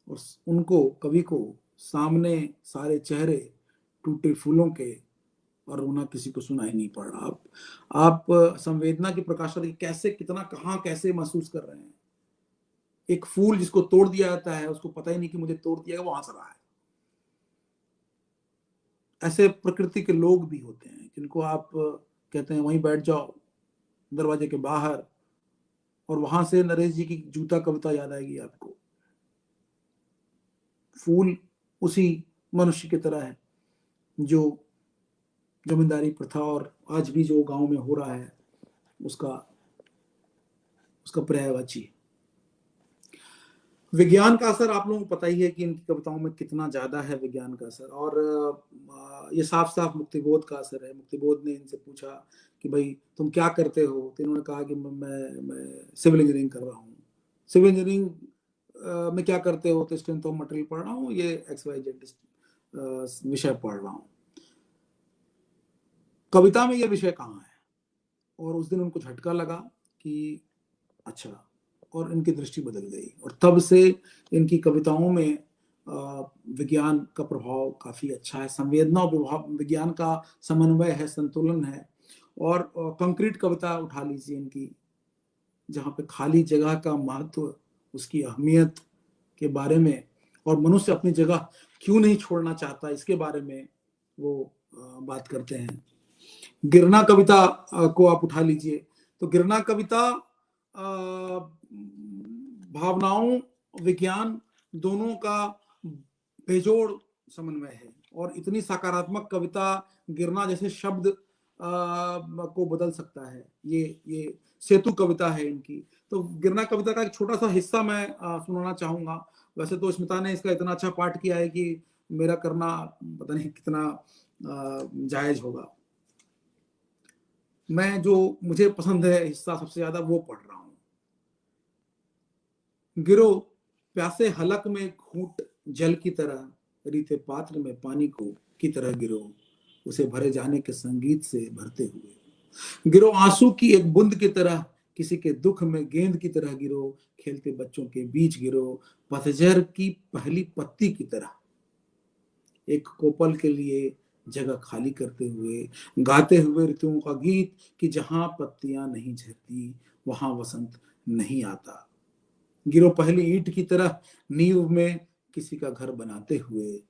और उनको, कवि को, सामने सारे चेहरे टूटे फूलों के, और रोना किसी को सुनाई नहीं पड़ रहा। आप संवेदना की प्रकाशन कैसे, कितना, कहां, कैसे महसूस कर रहे हैं। एक फूल जिसको तोड़ दिया जाता है, उसको पता ही नहीं कि मुझे तोड़ दिया गया, वो हंस रहा है। ऐसे प्रकृति के लोग भी होते हैं जिनको आप कहते हैं वहीं बैठ जाओ दरवाजे के बाहर, और वहां से नरेश जी की जूता कविता याद आएगी आपको। फूल उसी मनुष्य की तरह है जो जमींदारी प्रथा और आज भी जो गांव में हो रहा है उसका उसका पर्यायवाची है। विज्ञान का असर आप लोगों को पता ही है कि इनकी कविताओं में कितना ज्यादा है विज्ञान का असर, और ये साफ साफ मुक्तिबोध का असर है। मुक्तिबोध ने इनसे पूछा कि भाई तुम क्या करते हो, तो इन्होंने कहा कि मैं सिविल इंजीनियरिंग कर रहा हूँ। सिविल इंजीनियरिंग में क्या करते हो, तो स्ट्रेंथ ऑफ मटेरियल पढ़ रहा हूँ, ये XYZ विषय पढ़ रहा हूँ। कविता में ये विषय कहाँ है? और उस दिन उनको झटका लगा कि अच्छा, और इनकी दृष्टि बदल गई, और तब से इनकी कविताओं में विज्ञान का प्रभाव काफी अच्छा है। संवेदना और विज्ञान का समन्वय है, संतुलन है। और कंक्रीट कविता उठा लीजिए इनकी, जहाँ पे खाली जगह का महत्व, उसकी अहमियत के बारे में, और मनुष्य अपनी जगह क्यों नहीं छोड़ना चाहता, इसके बारे में वो बात करते हैं। गिरना कविता को आप उठा लीजिए, तो गिरना कविता भावनाओं, विज्ञान दोनों का बेजोड़ समन्वय है। और इतनी सकारात्मक कविता, गिरना जैसे शब्द को बदल सकता है। ये सेतु कविता है इनकी। तो गिरना कविता का एक छोटा सा हिस्सा मैं सुनाना चाहूंगा। वैसे तो स्मिता ने इसका इतना अच्छा पाठ किया है कि मेरा करना पता नहीं कितना जायज होगा। मैं जो मुझे पसंद है हिस्सा सबसे ज्यादा वो पढ़ रहा हूं। गिरो प्यासे हलक में घूंट जल की तरह, रीते पात्र में पानी को की तरह गिरो, उसे भरे जाने के संगीत से भरते हुए। गिरो आंसू की एक बूंद की तरह, किसी के दुख में गेंद की तरह गिरो, खेलते बच्चों के बीच गिरो, पतझड़ की पहली पत्ती की तरह। एक कोपल के लिए जगह खाली करते हुए, गाते हुए ऋतुओं का गीत कि जहां पत्तियां नहीं झरती वहां वसंत नहीं आता। गिरो पहली ईंट की तरह, नींव में किसी का घर बनाते हुए।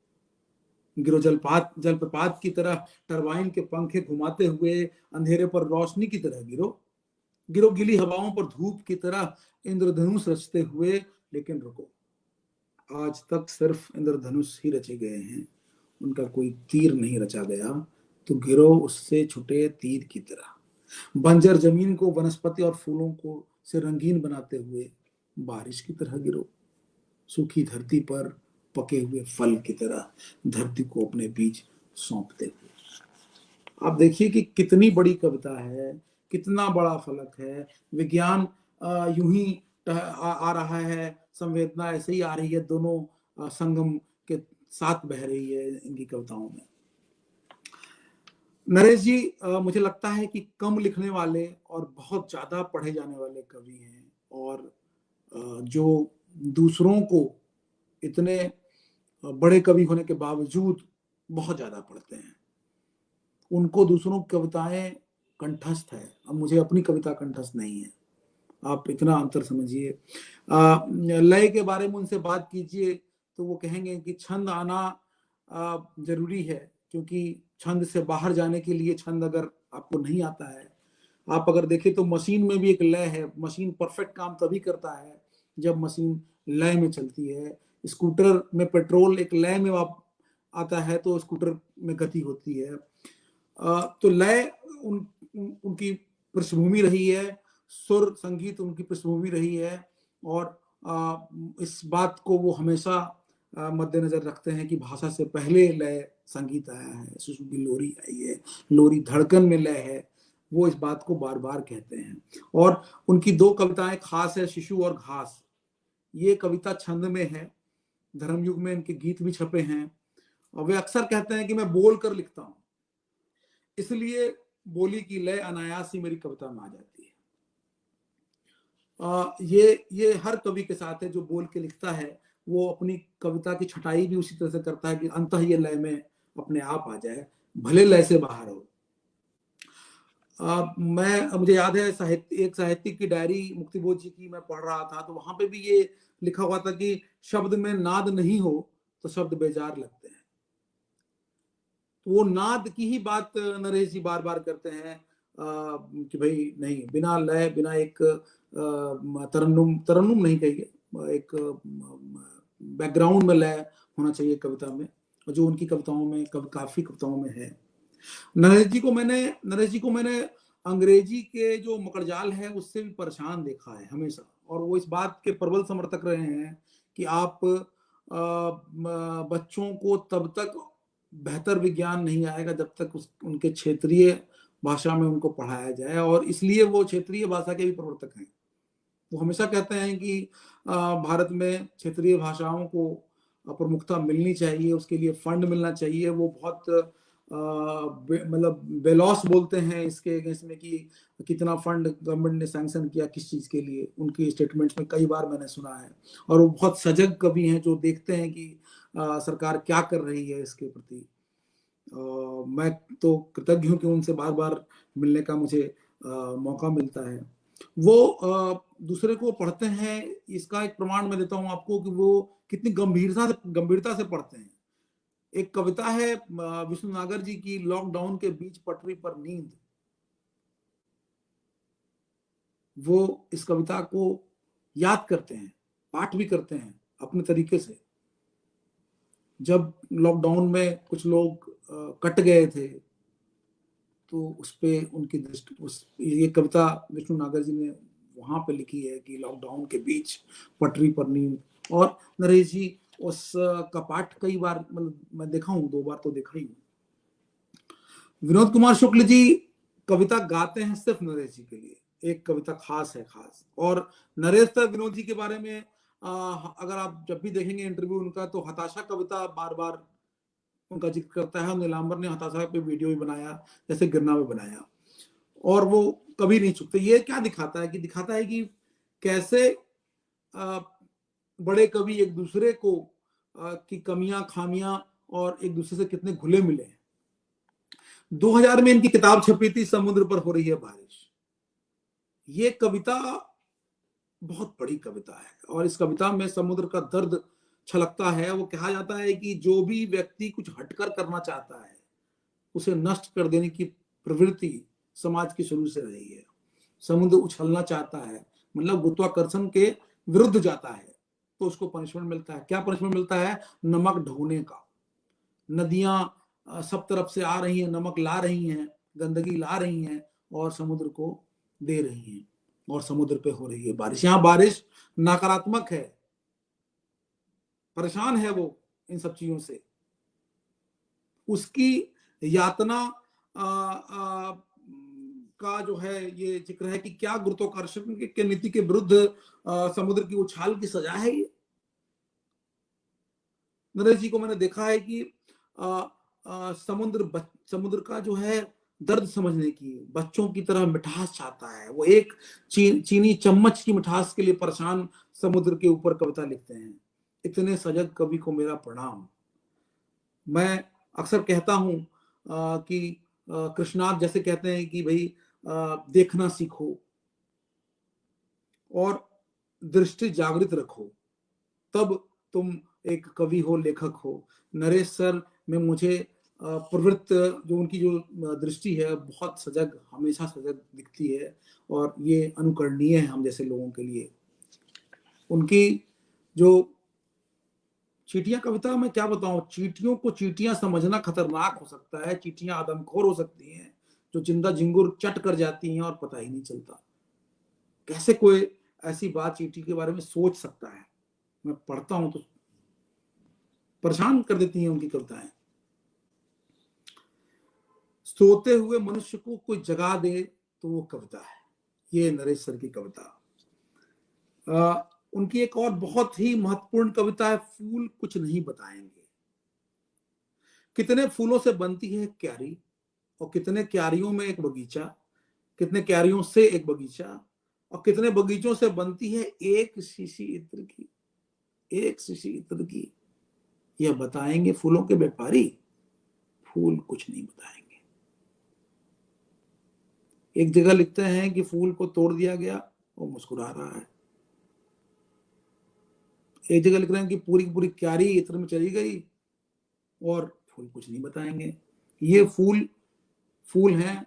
गिरो जलप्रपात की तरह, टरबाइन के पंखे घुमाते हुए, अंधेरे पर रोशनी की तरह गिरो। गिरो गीली हवाओं पर धूप की तरह, इंद्रधनुष रचते हुए। लेकिन रुको, आज तक सिर्फ इंद्रधनुष ही रचे गए हैं, उनका कोई तीर नहीं रचा गया। तो गिरो उससे छुटे तीर की तरह, बंजर जमीन को वनस्पति और फूलों को से रंगीन बनाते हुए। बारिश की तरह गिरो, सूखी धरती पर पके हुए फल की तरह, धरती को अपने बीज सौंपते हुए। आप देखिए कि कितनी बड़ी कविता है, कितना बड़ा फलक है। विज्ञान यूं ही आ रहा है, संवेदना ऐसे ही आ रही है, दोनों संगम के साथ बह रही है इनकी कविताओं में। नरेश जी, मुझे लगता है कि कम लिखने वाले और बहुत ज्यादा पढ़े जाने वाले कवि हैं, और जो दूसरों को इतने बड़े कवि होने के बावजूद बहुत ज्यादा पढ़ते हैं, उनको दूसरों की कविताएं कंठस्थ है। अब मुझे अपनी कविता कंठस्थ नहीं है, आप इतना अंतर समझिए। लय के बारे में उनसे बात कीजिए तो वो कहेंगे कि छंद आना जरूरी है, क्योंकि छंद से बाहर जाने के लिए, छंद अगर आपको नहीं आता है, आप अगर देखें तो मशीन में भी एक लय है। मशीन परफेक्ट काम तभी करता है जब मशीन लय में चलती है। स्कूटर में पेट्रोल एक लय में आता है तो स्कूटर में गति होती है। तो लय उनकी पृष्ठभूमि रही है, सुर संगीत उनकी पृष्ठभूमि रही है। और इस बात को वो हमेशा मद्देनजर रखते हैं कि भाषा से पहले लय संगीत आया है, शिशु की लोरी आई है, लोरी धड़कन में लय है, वो इस बात को बार बार कहते हैं। और उनकी दो कविताएं खास है, शिशु और घास। ये कविता छंद में है, धर्मयुग में इनके गीत भी छपे हैं, और वे अक्सर कहते हैं कि मैं बोल कर लिखता हूं, इसलिए बोली की लय अनायास ही मेरी कविता में आ जाती है। ये हर कवि के साथ है जो बोल के लिखता है, वो अपनी कविता की छटाई भी उसी तरह से करता है कि अंततः ये लय में अपने आप आ जाए, भले लय से बाहर हो। मुझे याद है एक साहित्यिक की डायरी मुक्तिबोध जी की मैं पढ़ रहा था, तो वहां पे भी ये लिखा हुआ था कि शब्द में नाद नहीं हो तो शब्द बेजार लगते हैं। तो वो नाद की ही बात नरेश जी बार बार करते हैं कि भाई नहीं, बिना लय, बिना एक तरन्नुम नहीं कहिए, एक बैकग्राउंड में लय होना चाहिए कविता में, और जो उनकी कविताओं में काफी कविताओं में है। नरेश जी को मैंने अंग्रेजी के जो मकड़जाल है उससे भी परेशान देखा है हमेशा, और वो इस बात के प्रबल समर्थक रहे हैं कि आप बच्चों को तब तक बेहतर विज्ञान नहीं आएगा जब तक उनके क्षेत्रीय भाषा में उनको पढ़ाया जाए, और इसलिए वो क्षेत्रीय भाषा के भी प्रवर्तक हैं। वो हमेशा कहते हैं कि भारत में क्षेत्रीय भाषाओं को प्रमुखता मिलनी चाहिए, उसके लिए फंड मिलना चाहिए। वो बहुत मतलब बेलॉस बोलते हैं इसके अगेंस्ट में कि कितना फंड गवर्नमेंट ने सैंक्शन किया किस चीज के लिए, उनकी स्टेटमेंट्स में कई बार मैंने सुना है। और वो बहुत सजग कवि हैं जो देखते हैं कि सरकार क्या कर रही है इसके प्रति। मैं तो कृतज्ञ हूं कि उनसे बार बार मिलने का मुझे मौका मिलता है। वो दूसरे को पढ़ते हैं, इसका एक प्रमाण मैं देता हूं आपको कि वो कितनी गंभीरता से पढ़ते हैं। एक कविता है विष्णु नागर जी की, लॉकडाउन के बीच पटरी पर नींद। वो इस कविता को याद करते हैं, पाठ भी करते हैं अपने तरीके से। जब लॉकडाउन में कुछ लोग कट गए थे तो उस पे उनकी दृष्टि, ये कविता विष्णु नागर जी ने वहां पे लिखी है कि लॉकडाउन के बीच पटरी पर नींद। और नरेश जी उस का पाठ कई बार, मतलब मैं देखा हूं, 2 बार तो देखा ही हूं। विनोद कुमार शुक्ल जी कविता गाते हैं सिर्फ नरेश जी के लिए, एक कविता खास है खास। और नरेश सर विनोद जी के बारे में अगर आप जब भी देखेंगे इंटरव्यू उनका, तो हताशा कविता बार बार उनका जिक्र करता है। नीलांबर ने हताशा पे वीडियो भी बनाया, जैसे गिरना में बनाया, और वो कभी नहीं चुकते। ये क्या दिखाता है कि कैसे बड़े कवि एक दूसरे को की कमियां खामियां और एक दूसरे से कितने घुले मिले हैं। 2000 में इनकी किताब छपी थी, समुद्र पर हो रही है बारिश। ये कविता बहुत बड़ी कविता है, और इस कविता में समुद्र का दर्द छलकता है। वो कहा जाता है कि जो भी व्यक्ति कुछ हटकर करना चाहता है उसे नष्ट कर देने की प्रवृत्ति समाज की शुरू से रही है। समुद्र उछलना चाहता है, मतलब गुरुत्वाकर्षण के विरुद्ध जाता है, तो उसको पनिशमेंट मिलता है। क्या पनिशमेंट मिलता है? नमक ढोने का। नदियां सब तरफ से आ रही हैं, नमक ला रही हैं, गंदगी ला रही हैं, और समुद्र को दे रही हैं, और समुद्र पे हो रही है बारिश। यहां बारिश नकारात्मक है, परेशान है वो इन सब चीजों से। उसकी यातना का जो है ये जिक्र है कि क्या गुरुत्वाकर्षण के नीति के विरुद्ध समुद्र की उछाल की सजा है ये। नरेश जी को मैंने देखा है कि समुद्र का जो है दर्द समझने की, बच्चों की तरह मिठास चाहता है। वो एक चीनी चम्मच की मिठास के लिए परेशान समुद्र के ऊपर कविता लिखते हैं। इतने सजग कवि को मेरा प्रणाम। मैं अक्सर कहता हूं कि कृष्णाथ जैसे कहते हैं कि भाई देखना सीखो और दृष्टि जागृत रखो, तब तुम एक कवि हो, लेखक हो। नरेश सर में मुझे प्रवृत्त जो उनकी जो दृष्टि है बहुत सजग, हमेशा सजग दिखती है, और ये अनुकरणीय है हम जैसे लोगों के लिए। उनकी जो चीटियां कविता में क्या बताऊं, चीटियों को चीटियां समझना खतरनाक हो सकता है। चीटियां आदमखोर हो सकती हैं जो जिंदा झिंगुर चट कर जाती हैं और पता ही नहीं चलता। कैसे कोई ऐसी बात चीटी के बारे में सोच सकता है? मैं पढ़ता हूं तो परेशान कर देती हैं उनकी कविताएं। सोते हुए मनुष्य को कोई जगा दे तो वो कविता है। ये नरेश सर की कविता। उनकी एक और बहुत ही महत्वपूर्ण कविता है, फूल कुछ नहीं बताएंगे। कितने फूलों से बनती है क्यारी, और कितने क्यारियों में एक बगीचा, कितने क्यारियों से एक बगीचा, और कितने बगीचों से बनती है एक शीशी इत्र की, एक शीशी इत्र की। यह बताएंगे फूलों के व्यापारी, फूल कुछ नहीं बताएंगे। एक जगह लिखते हैं कि फूल को तोड़ दिया गया, वो मुस्कुरा रहा है। एक जगह लिख रहे हैं कि पूरी की पूरी क्यारी इत्र में चली गई, और फूल कुछ नहीं बताएंगे। ये फूल हैं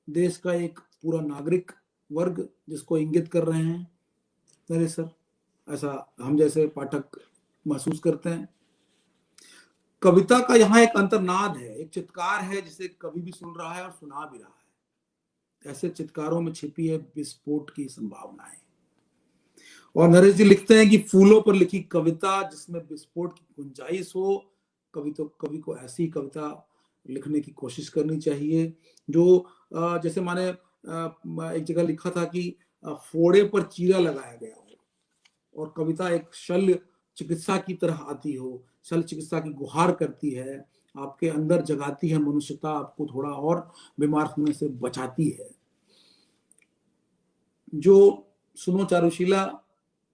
देश का एक पूरा नागरिक वर्ग जिसको इंगित कर रहे हैं नरेश सर। ऐसा हम जैसे पाठक महसूस करते हैं। कविता का यहाँ एक अंतर्नाद है, एक चित्कार है जिसे कवि भी सुन रहा है और सुना भी रहा है। ऐसे चित्कारों में छिपी है विस्फोट की संभावनाएं। और नरेश जी लिखते हैं कि फूलों पर लिखी कविता जिसमें विस्फोट की गुंजाइश हो, कवि को ऐसी कविता लिखने की कोशिश करनी चाहिए जो जैसे माने एक जगह लिखा था कि फोड़े पर चीरा लगाया गया हो और कविता एक शल्य चिकित्सा की तरह आती हो, शल्य चिकित्सा की गुहार करती है, आपके अंदर जगाती है मनुष्यता, आपको थोड़ा और बीमार होने से बचाती है। जो सुनो चारुशीला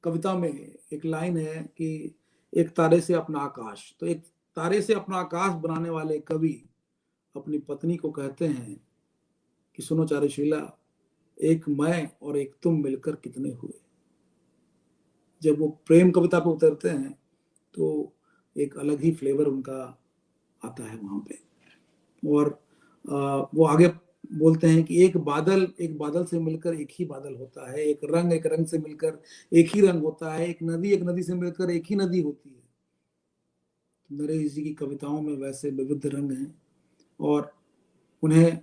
कविता में एक लाइन है कि एक तारे से अपना आकाश, तो एक तारे से अपना आकाश बनाने वाले कवि अपनी पत्नी को कहते हैं कि सुनो चारुशीला, एक मैं और एक तुम मिलकर कितने हुए। जब वो प्रेम कविता पे उतरते हैं तो एक अलग ही फ्लेवर उनका आता है वहां पे। और वो आगे बोलते हैं कि एक बादल से मिलकर एक ही बादल होता है, एक रंग से मिलकर एक ही रंग होता है, एक नदी से मिलकर एक ही नदी होती है। नरेश जी की कविताओं में वैसे विविध रंग हैं और उन्हें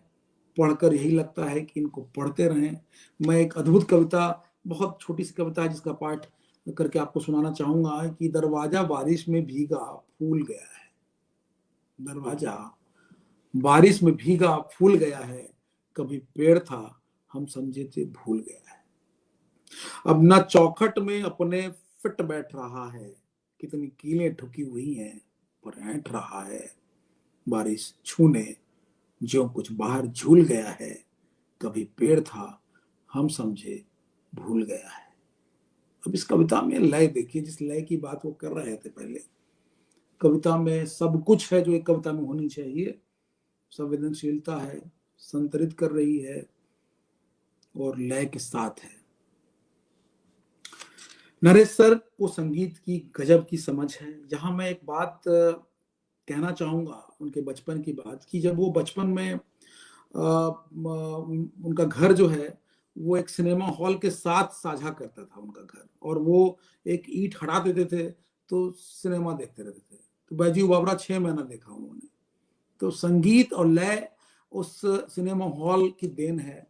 पढ़कर यही लगता है कि इनको पढ़ते रहें। मैं एक अद्भुत कविता, बहुत छोटी सी कविता है जिसका पाठ करके आपको सुनाना चाहूंगा कि दरवाजा बारिश में भीगा फूल गया है, दरवाजा बारिश में भीगा फूल गया है, कभी पेड़ था हम समझे थे भूल गया है। अब ना चौखट में अपने फिट बैठ रहा है, कितनी कीलें ठुकी हुई हैं पर ऐंठ रहा है, बारिश छूने जो कुछ बाहर झूल गया है, कभी पेड़ था हम समझे भूल गया है। अब इस कविता में लय देखिए, जिस लय की बात वो कर रहे थे पहले, कविता में सब कुछ है जो एक कविता में होनी चाहिए। संवेदनशीलता है, संतरित कर रही है और लय के साथ है। नरेश सर को संगीत की गजब की समझ है। जहां मैं एक बात कहना चाहूंगा उनके बचपन की बात, कि जब वो बचपन में उनका घर जो है वो एक सिनेमा हॉल के साथ साझा करता था उनका घर, और वो एक ईंट हटा देते थे तो सिनेमा देखते रहते थे। तो बैजू बावरा 6 महीना देखा उन्होंने। तो संगीत और लय उस सिनेमा हॉल की देन है।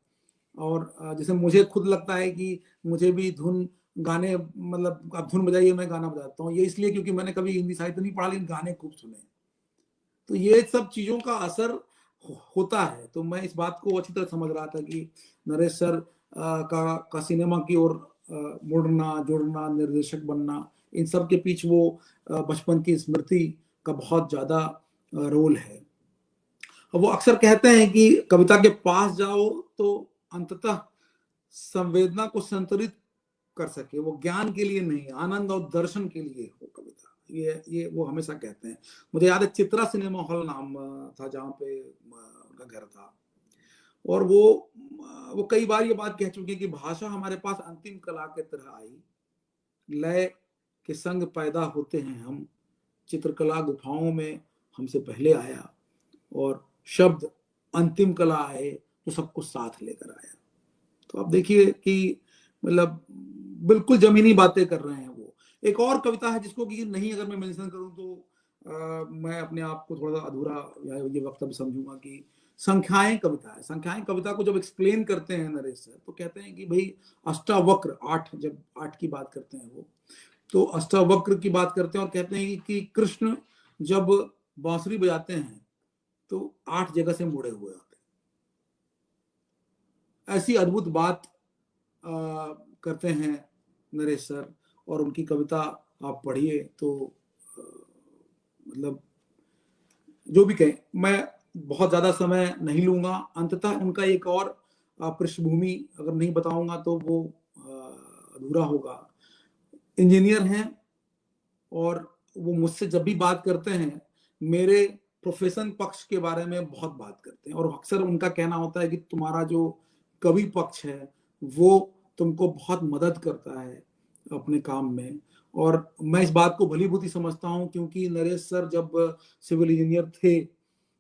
और जैसे मुझे खुद लगता है कि मुझे भी धुन गाने, मतलब आप धुन बजाइए मैं गाना बजाता हूँ, ये इसलिए क्योंकि मैंने कभी हिंदी साहित्य नहीं पढ़ा लेकिन गाने खूब सुने। तो ये सब चीजों का असर होता है। तो मैं इस बात को अच्छी तरह समझ रहा था कि नरेश सर का सिनेमा की ओर मुड़ना, जुड़ना, निर्देशक बनना, इन सब के पीछे वो बचपन की स्मृति का बहुत ज्यादा रोल है। वो अक्सर कहते हैं कि कविता के पास जाओ तो अंततः संवेदना को संतुलित कर सके, वो ज्ञान के लिए नहीं, आनंद और दर्शन के लिए हो कविता। ये वो हमेशा कहते हैं। मुझे याद है चित्रा सिनेमा हॉल नाम था जहाँ पे उनका घर था, और वो कई बार ये बात कह चुके हैं कि भाषा हमारे पास अंतिम कला के तरह आई, लय के संग पैदा होते हैं हम, चित्रकला गुफाओं में हमसे पहले आया, और शब्द अंतिम कला आए तो सबको साथ लेकर आया। तो आप देखिए कि मतलब बिल्कुल जमीनी बातें कर रहे हैं वो। एक और कविता है जिसको कि नहीं अगर मैं मेंशन करूं तो मैं अपने आप को थोड़ा सा अधूरा ये वक्तव्य समझूंगा कि संख्याएं कविता है। संख्याएं कविता को जब एक्सप्लेन करते हैं नरेश सर तो कहते हैं कि भाई अष्टावक्र 8, जब 8 की बात करते हैं वो, तो अष्टावक्र की बात करते हैं और कहते हैं कि कृष्ण जब बांसुरी बजाते हैं तो 8 जगह से मुड़े हुए होते हैं। ऐसी अद्भुत बात करते हैं नरेश सर, और उनकी कविता आप पढ़िए तो मतलब जो भी कहें, मैं बहुत ज्यादा समय नहीं लूंगा। अंततः उनका एक और पृष्ठभूमि अगर नहीं बताऊंगा तो वो अधूरा होगा। इंजीनियर हैं और वो मुझसे जब भी बात करते हैं मेरे प्रोफेशन पक्ष के बारे में बहुत बात करते हैं, और अक्सर उनका कहना होता है कि तुम्हारा जो कवि पक्ष है वो तुमको बहुत मदद करता है अपने काम में। और मैं इस बात को भली भूति समझता हूँ क्योंकि नरेश सर जब सिविल इंजीनियर थे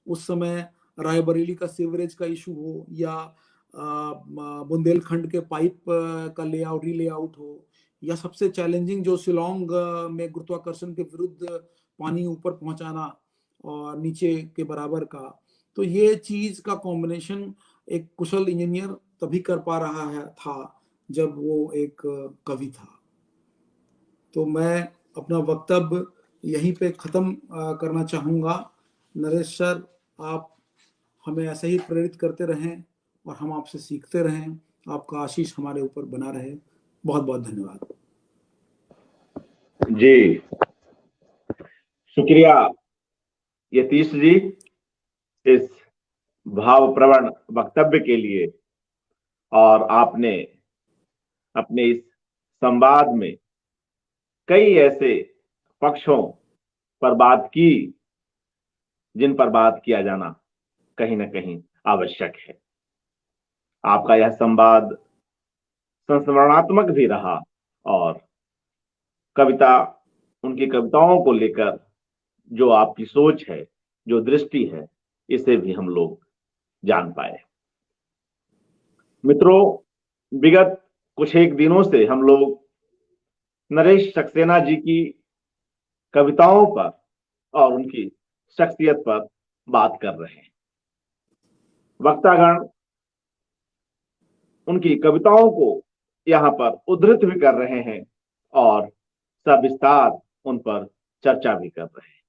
उस समय रायबरेली का सीवरेज का इशू हो या बुंदेलखंड के पाइप का लेआउट हो या सबसे चैलेंजिंग जो शिलोंग में गुरुत्वाकर्षण के विरुद्ध पानी ऊपर पहुंचाना और नीचे के बराबर का, तो ये चीज का कॉम्बिनेशन एक कुशल इंजीनियर तभी कर पा रहा है था जब वो एक कवि था। तो मैं अपना वक्तव्य यहीं पे खत्म करना चाहूंगा। नरेश सर, आप हमें ऐसे ही प्रेरित करते रहें और हम आपसे सीखते रहें। आपका आशीष हमारे ऊपर बना रहे। बहुत बहुत धन्यवाद। जी, शुक्रिया यतीश जी इस भावप्रवण वक्तव्य के लिए। और आपने अपने इस संवाद में कई ऐसे पक्षों पर बात की जिन पर बात किया जाना कहीं ना कहीं आवश्यक है। आपका यह संवाद संस्मरणात्मक भी रहा और कविता, उनकी कविताओं को लेकर जो आपकी सोच है, जो दृष्टि है, इसे भी हम लोग जान पाए। मित्रों, विगत कुछ एक दिनों से हम लोग नरेश सक्सेना जी की कविताओं पर और उनकी शख्सियत पर बात कर रहे हैं। वक्तागण उनकी कविताओं को यहाँ पर उद्धृत भी कर रहे हैं और सविस्तार उन पर चर्चा भी कर रहे हैं।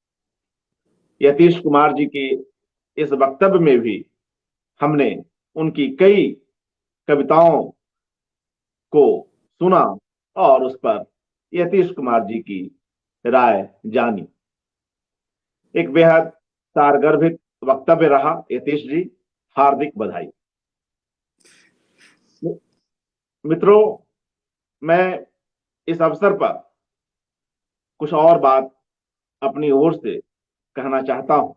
यतीश कुमार जी के इस वक्तव्य में भी हमने उनकी कई कविताओं को सुना और उस पर यतीश कुमार जी की राय जानी। एक बेहद सारगर्भित वक्तव्य रहा। यतीश जी, हार्दिक बधाई। मित्रों, मैं इस अवसर पर कुछ और बात अपनी ओर से कहना चाहता हूं।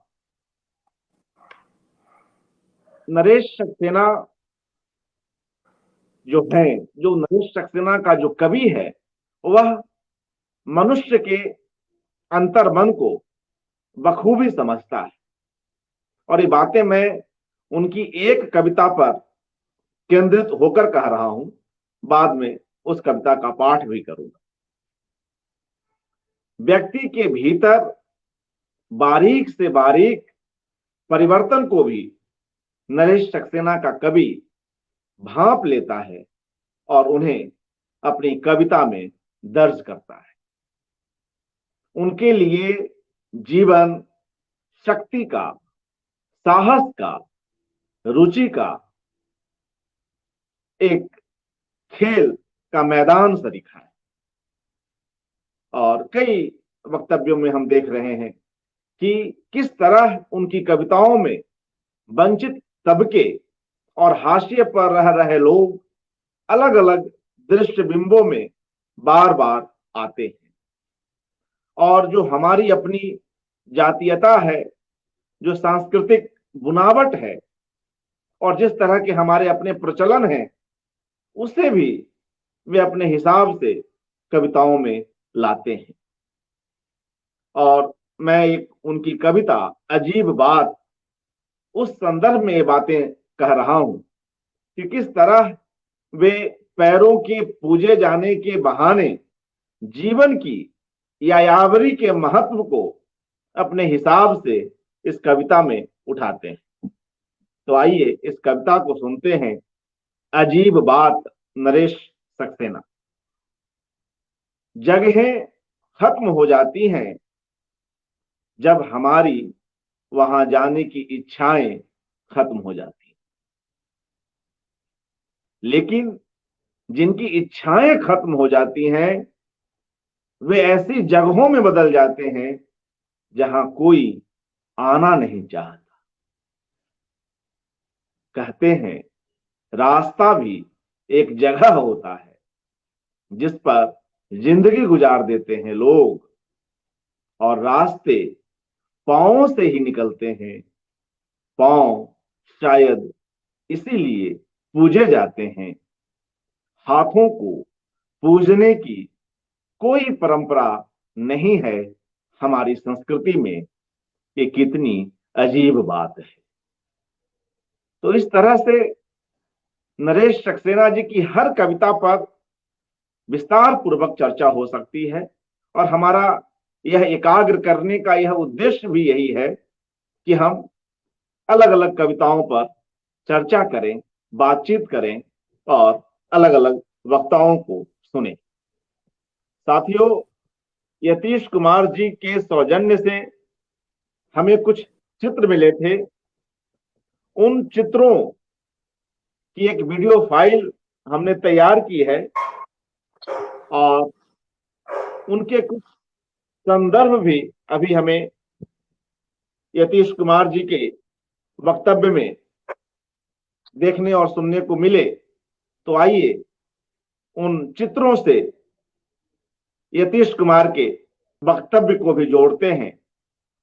नरेश सक्सेना जो नरेश सक्सेना का जो कवि है, वह मनुष्य के अंतर्मन को बखूबी समझता है। और ये बातें मैं उनकी एक कविता पर केंद्रित होकर कह रहा हूं, बाद में उस कविता का पाठ भी करूंगा। व्यक्ति के भीतर बारीक से बारीक परिवर्तन को भी नरेश सक्सेना का कवि भांप लेता है और उन्हें अपनी कविता में दर्ज करता है। उनके लिए जीवन शक्ति का, साहस का, रुचि का एक खेल का मैदान सरीखा है। और कई वक्तव्यों में हम देख रहे हैं कि किस तरह उनकी कविताओं में वंचित तबके और हाशिए पर रह रहे लोग अलग अलग दृश्य बिंबों में बार बार आते हैं। और जो हमारी अपनी जातीयता है, जो सांस्कृतिक बुनावट है और जिस तरह के हमारे अपने प्रचलन हैं, उसे भी वे अपने हिसाब से कविताओं में लाते हैं। और मैं एक उनकी कविता अजीब बात, उस संदर्भ में ये बातें कह रहा हूं कि किस तरह वे पैरों के पूजे जाने के बहाने जीवन की यायावरी के महत्व को अपने हिसाब से इस कविता में उठाते हैं। तो आइए इस कविता को सुनते हैं। अजीब बात, नरेश सक्सेना। जगहें खत्म हो जाती हैं जब हमारी वहां जाने की इच्छाएं खत्म हो जाती हैं, लेकिन जिनकी इच्छाएं खत्म हो जाती हैं वे ऐसी जगहों में बदल जाते हैं जहां कोई आना नहीं चाहता। कहते हैं रास्ता भी एक जगह होता है जिस पर जिंदगी गुजार देते हैं लोग, और रास्ते पांवों से ही निकलते हैं। पांव शायद इसीलिए पूजे जाते हैं। हाथों को पूजने की कोई परंपरा नहीं है हमारी संस्कृति में। ये कितनी अजीब बात है। तो इस तरह से नरेश सक्सेना जी की हर कविता पर विस्तार पूर्वक चर्चा हो सकती है। और हमारा यह एकाग्र करने का यह उद्देश्य भी यही है कि हम अलग अलग कविताओं पर चर्चा करें, बातचीत करें और अलग अलग वक्ताओं को सुने। साथियों, यतीश कुमार जी के सौजन्य से हमें कुछ चित्र मिले थे। उन चित्रों की एक वीडियो फाइल हमने तैयार की है और उनके कुछ संदर्भ भी अभी हमें यतीश कुमार जी के वक्तव्य में देखने और सुनने को मिले। तो आइए उन चित्रों से यतीश कुमार के वक्तव्य को भी जोड़ते हैं।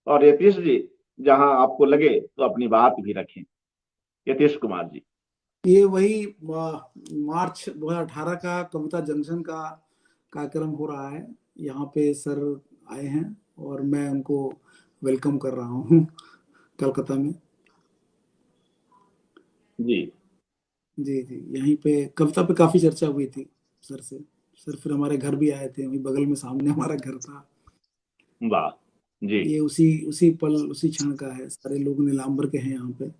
और यतीश जी, जहां आपको लगे तो अपनी बात भी रखें। यतीश कुमार जी। ये वही मार्च 2018 का कविता जंक्शन का कार्यक्रम हो रहा है। यहाँ पे सर आए हैं और मैं उनको वेलकम कर रहा हूँ कलकत्ता में। जी जी जी, यहीं पे कविता पे काफी चर्चा हुई थी सर से। सर फिर हमारे घर भी आए थे, वही बगल में सामने हमारा घर था। वाह जी ये उसी पल उसी क्षण का है। सारे लोग नीलांबर के हैं यहाँ पे।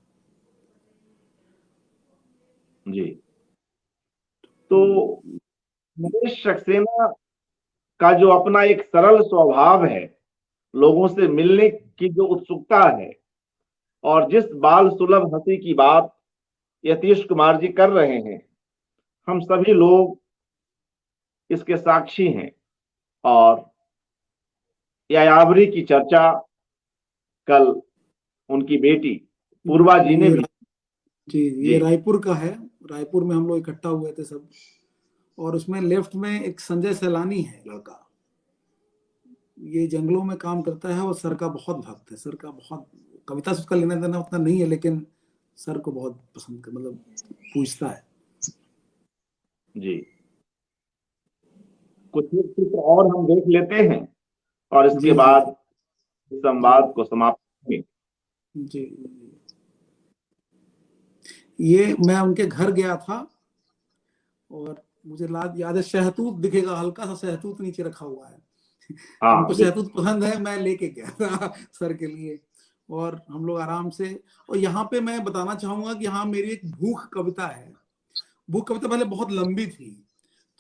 जी। तो मनीष सक्सेना का जो अपना एक सरल स्वभाव है, लोगों से मिलने की जो उत्सुकता है और जिस बाल सुलभ हंसी की बात यतीश कुमार जी कर रहे हैं, हम सभी लोग इसके साक्षी हैं। और यायावरी की चर्चा कल उनकी बेटी पूर्वा जी ने ये भी। जी जी ये रायपुर का है। रायपुर में हम लोग इकट्ठा हुए थे सब। और उसमें लेफ्ट में एक संजय सैलानी है लड़का। ये जंगलों में काम करता है और सर का बहुत भक्त है। सर का बहुत, कविता से उसका लेना देना उतना नहीं है, लेकिन सर को बहुत पसंद कर, मतलब पूछता है। जी। कुछ चित्र और हम देख लेते हैं और इसके जी जी बाद जी संवाद को समाप्त करेंगे। जी। ये मैं उनके घर गया था और मुझे याद है, शहतूत दिखेगा, हल्का सा शहतूत नीचे रखा हुआ है। हाँ उनको बिल्कुल। शहतूत पसंद है, मैं लेके गया था सर के लिए। और हम लोग आराम से, और यहाँ पे मैं बताना चाहूंगा कि हाँ, मेरी एक भूख कविता है। भूख कविता पहले बहुत लंबी थी।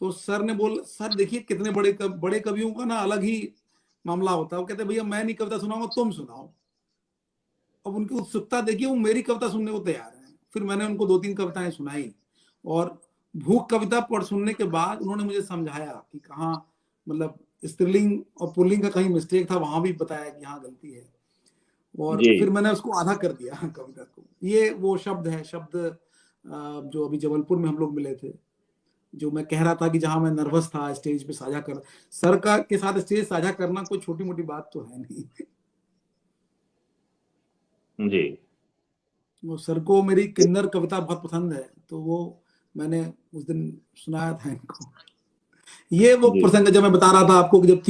तो सर ने बोल, सर देखिए कितने बड़े कवियों का ना अलग ही मामला होता है। वो कहते भैया मैं नहीं कविता सुनाऊंगा, तुम सुनाओ। अब उनकी उत्सुकता देखिए, वो मेरी कविता सुनने को तैयार है। फिर मैंने उनको 2-3 कविताएं सुनाई और भूख कविता पढ़ सुनने के बाद उन्होंने मुझे समझाया कि कहाँ, मतलब स्त्रीलिंग और पुल्लिंग का कहीं मिस्टेक था, वहां भी बताया कि हाँ गलती है। और जी फिर मैंने उसको आधा कर दिया कविता को। ये वो शब्द है, जो अभी जबलपुर में हम लोग मिले थे, जो मैं कह रहा था कि जहां मैं नर्वस था स्टेज पे साझा कर, सर का के साथ स्टेज साझा करना कोई छोटी मोटी बात तो है नहीं। जी वो सर को मेरी किन्नर कविता बहुत पसंद है, तो वो मैंने उस दिन सुनाया था इनको। ये वो जी प्रसंग जब मैं बता रहा था आपको कि जब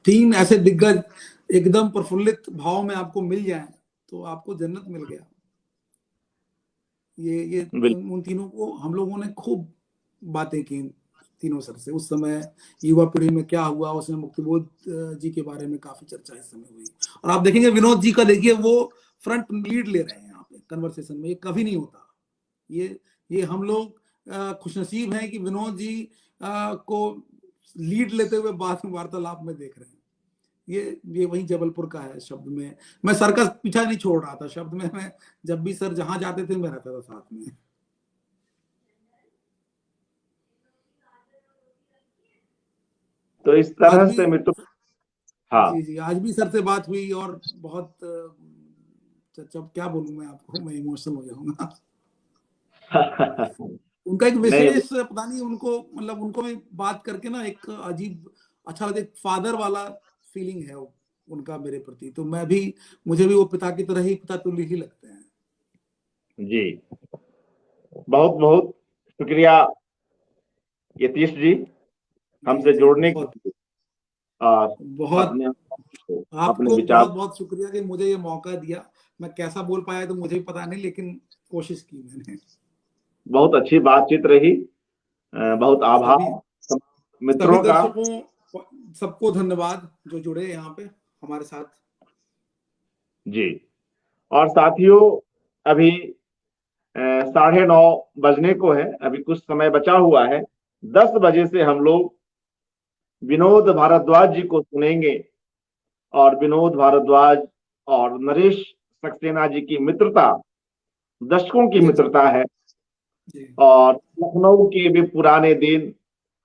तीन ऐसे दिग्गज एकदम प्रफुल्लित भाव में आपको मिल जाएं तो आपको जन्नत मिल गया। ये बिल्कुल। उन तीनों को हम लोगों ने खूब बातें की, तीनों सर से। उस समय युवा पीढ़ी में क्या हुआ, उसमें मुक्तिबोध जी के बारे में काफी चर्चा इस समय हुई। और आप देखेंगे विनोद जी का, देखिए वो फ्रंट लीड ले रहे हैं यहाँ पे कन्वर्सेशन में। ये कभी नहीं होता। ये हम लोग खुशनसीब हैं कि विनोद जी को लीड लेते हुए वार्तालाप में देख रहे हैं। ये वही जबलपुर का है। शब्द में मैं सर का पीछा नहीं छोड़ रहा था। शब्द में मैं जब भी सर जहां जाते थे मैं रहता था साथ में। तो इस आज तरह भी, से मित्रों, हाँ जी जी, आज भी सर से बात हुई और बहुत जब क्या बोलूं मैं आपको, मैं इमोशनल हो जाऊंगा। उनका एक नहीं विशेष, पता नहीं उनको, मतलब उनको भी बात करके ना एक अजीब अच्छा लगता है। एक फादर वाला फीलिंग है उनका मेरे प्रति। तो मुझे भी वो पिता की तरह ही, पिता तुल्य ही लगते हैं। जी, बहुत बहुत शुक्रिया यतीश जी, जी हमसे जी, जोड़ने के बहुत लिए और बहुत अपने अपने आपको विचार। बहुत बहुत शुक्रिया कि मुझे ये मौका दिया। मैं कैसा बोल पाया तो मुझे भी पता नहीं, लेकिन कोशिश की मैंने। बहुत अच्छी बातचीत रही। बहुत सभी आभार मित्रों सभी का। दर्शकों सबको धन्यवाद जो जुड़े यहाँ पे हमारे साथ। जी, और साथियों अभी 9:30 बजने को है, अभी कुछ समय बचा हुआ है। 10 बजे से हम लोग विनोद भारद्वाज जी को सुनेंगे, और विनोद भारद्वाज और नरेश सक्सेना जी की मित्रता दशकों की मित्रता है, और लखनऊ के भी पुराने दिन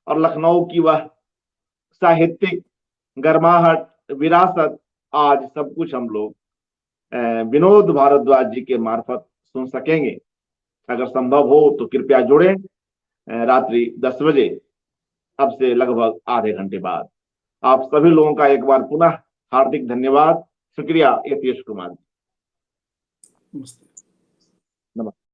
और लखनऊ की वह साहित्यिक गर्माहट, विरासत, आज सब कुछ हम लोग विनोद भारद्वाज जी के मार्फत सुन सकेंगे। अगर संभव हो तो कृपया जुड़ें रात्रि 10 बजे, अब से लगभग आधे घंटे बाद। आप सभी लोगों का एक बार पुनः हार्दिक धन्यवाद, शुक्रिया। यतीश कुमार। नमस्ते। नमस्ते।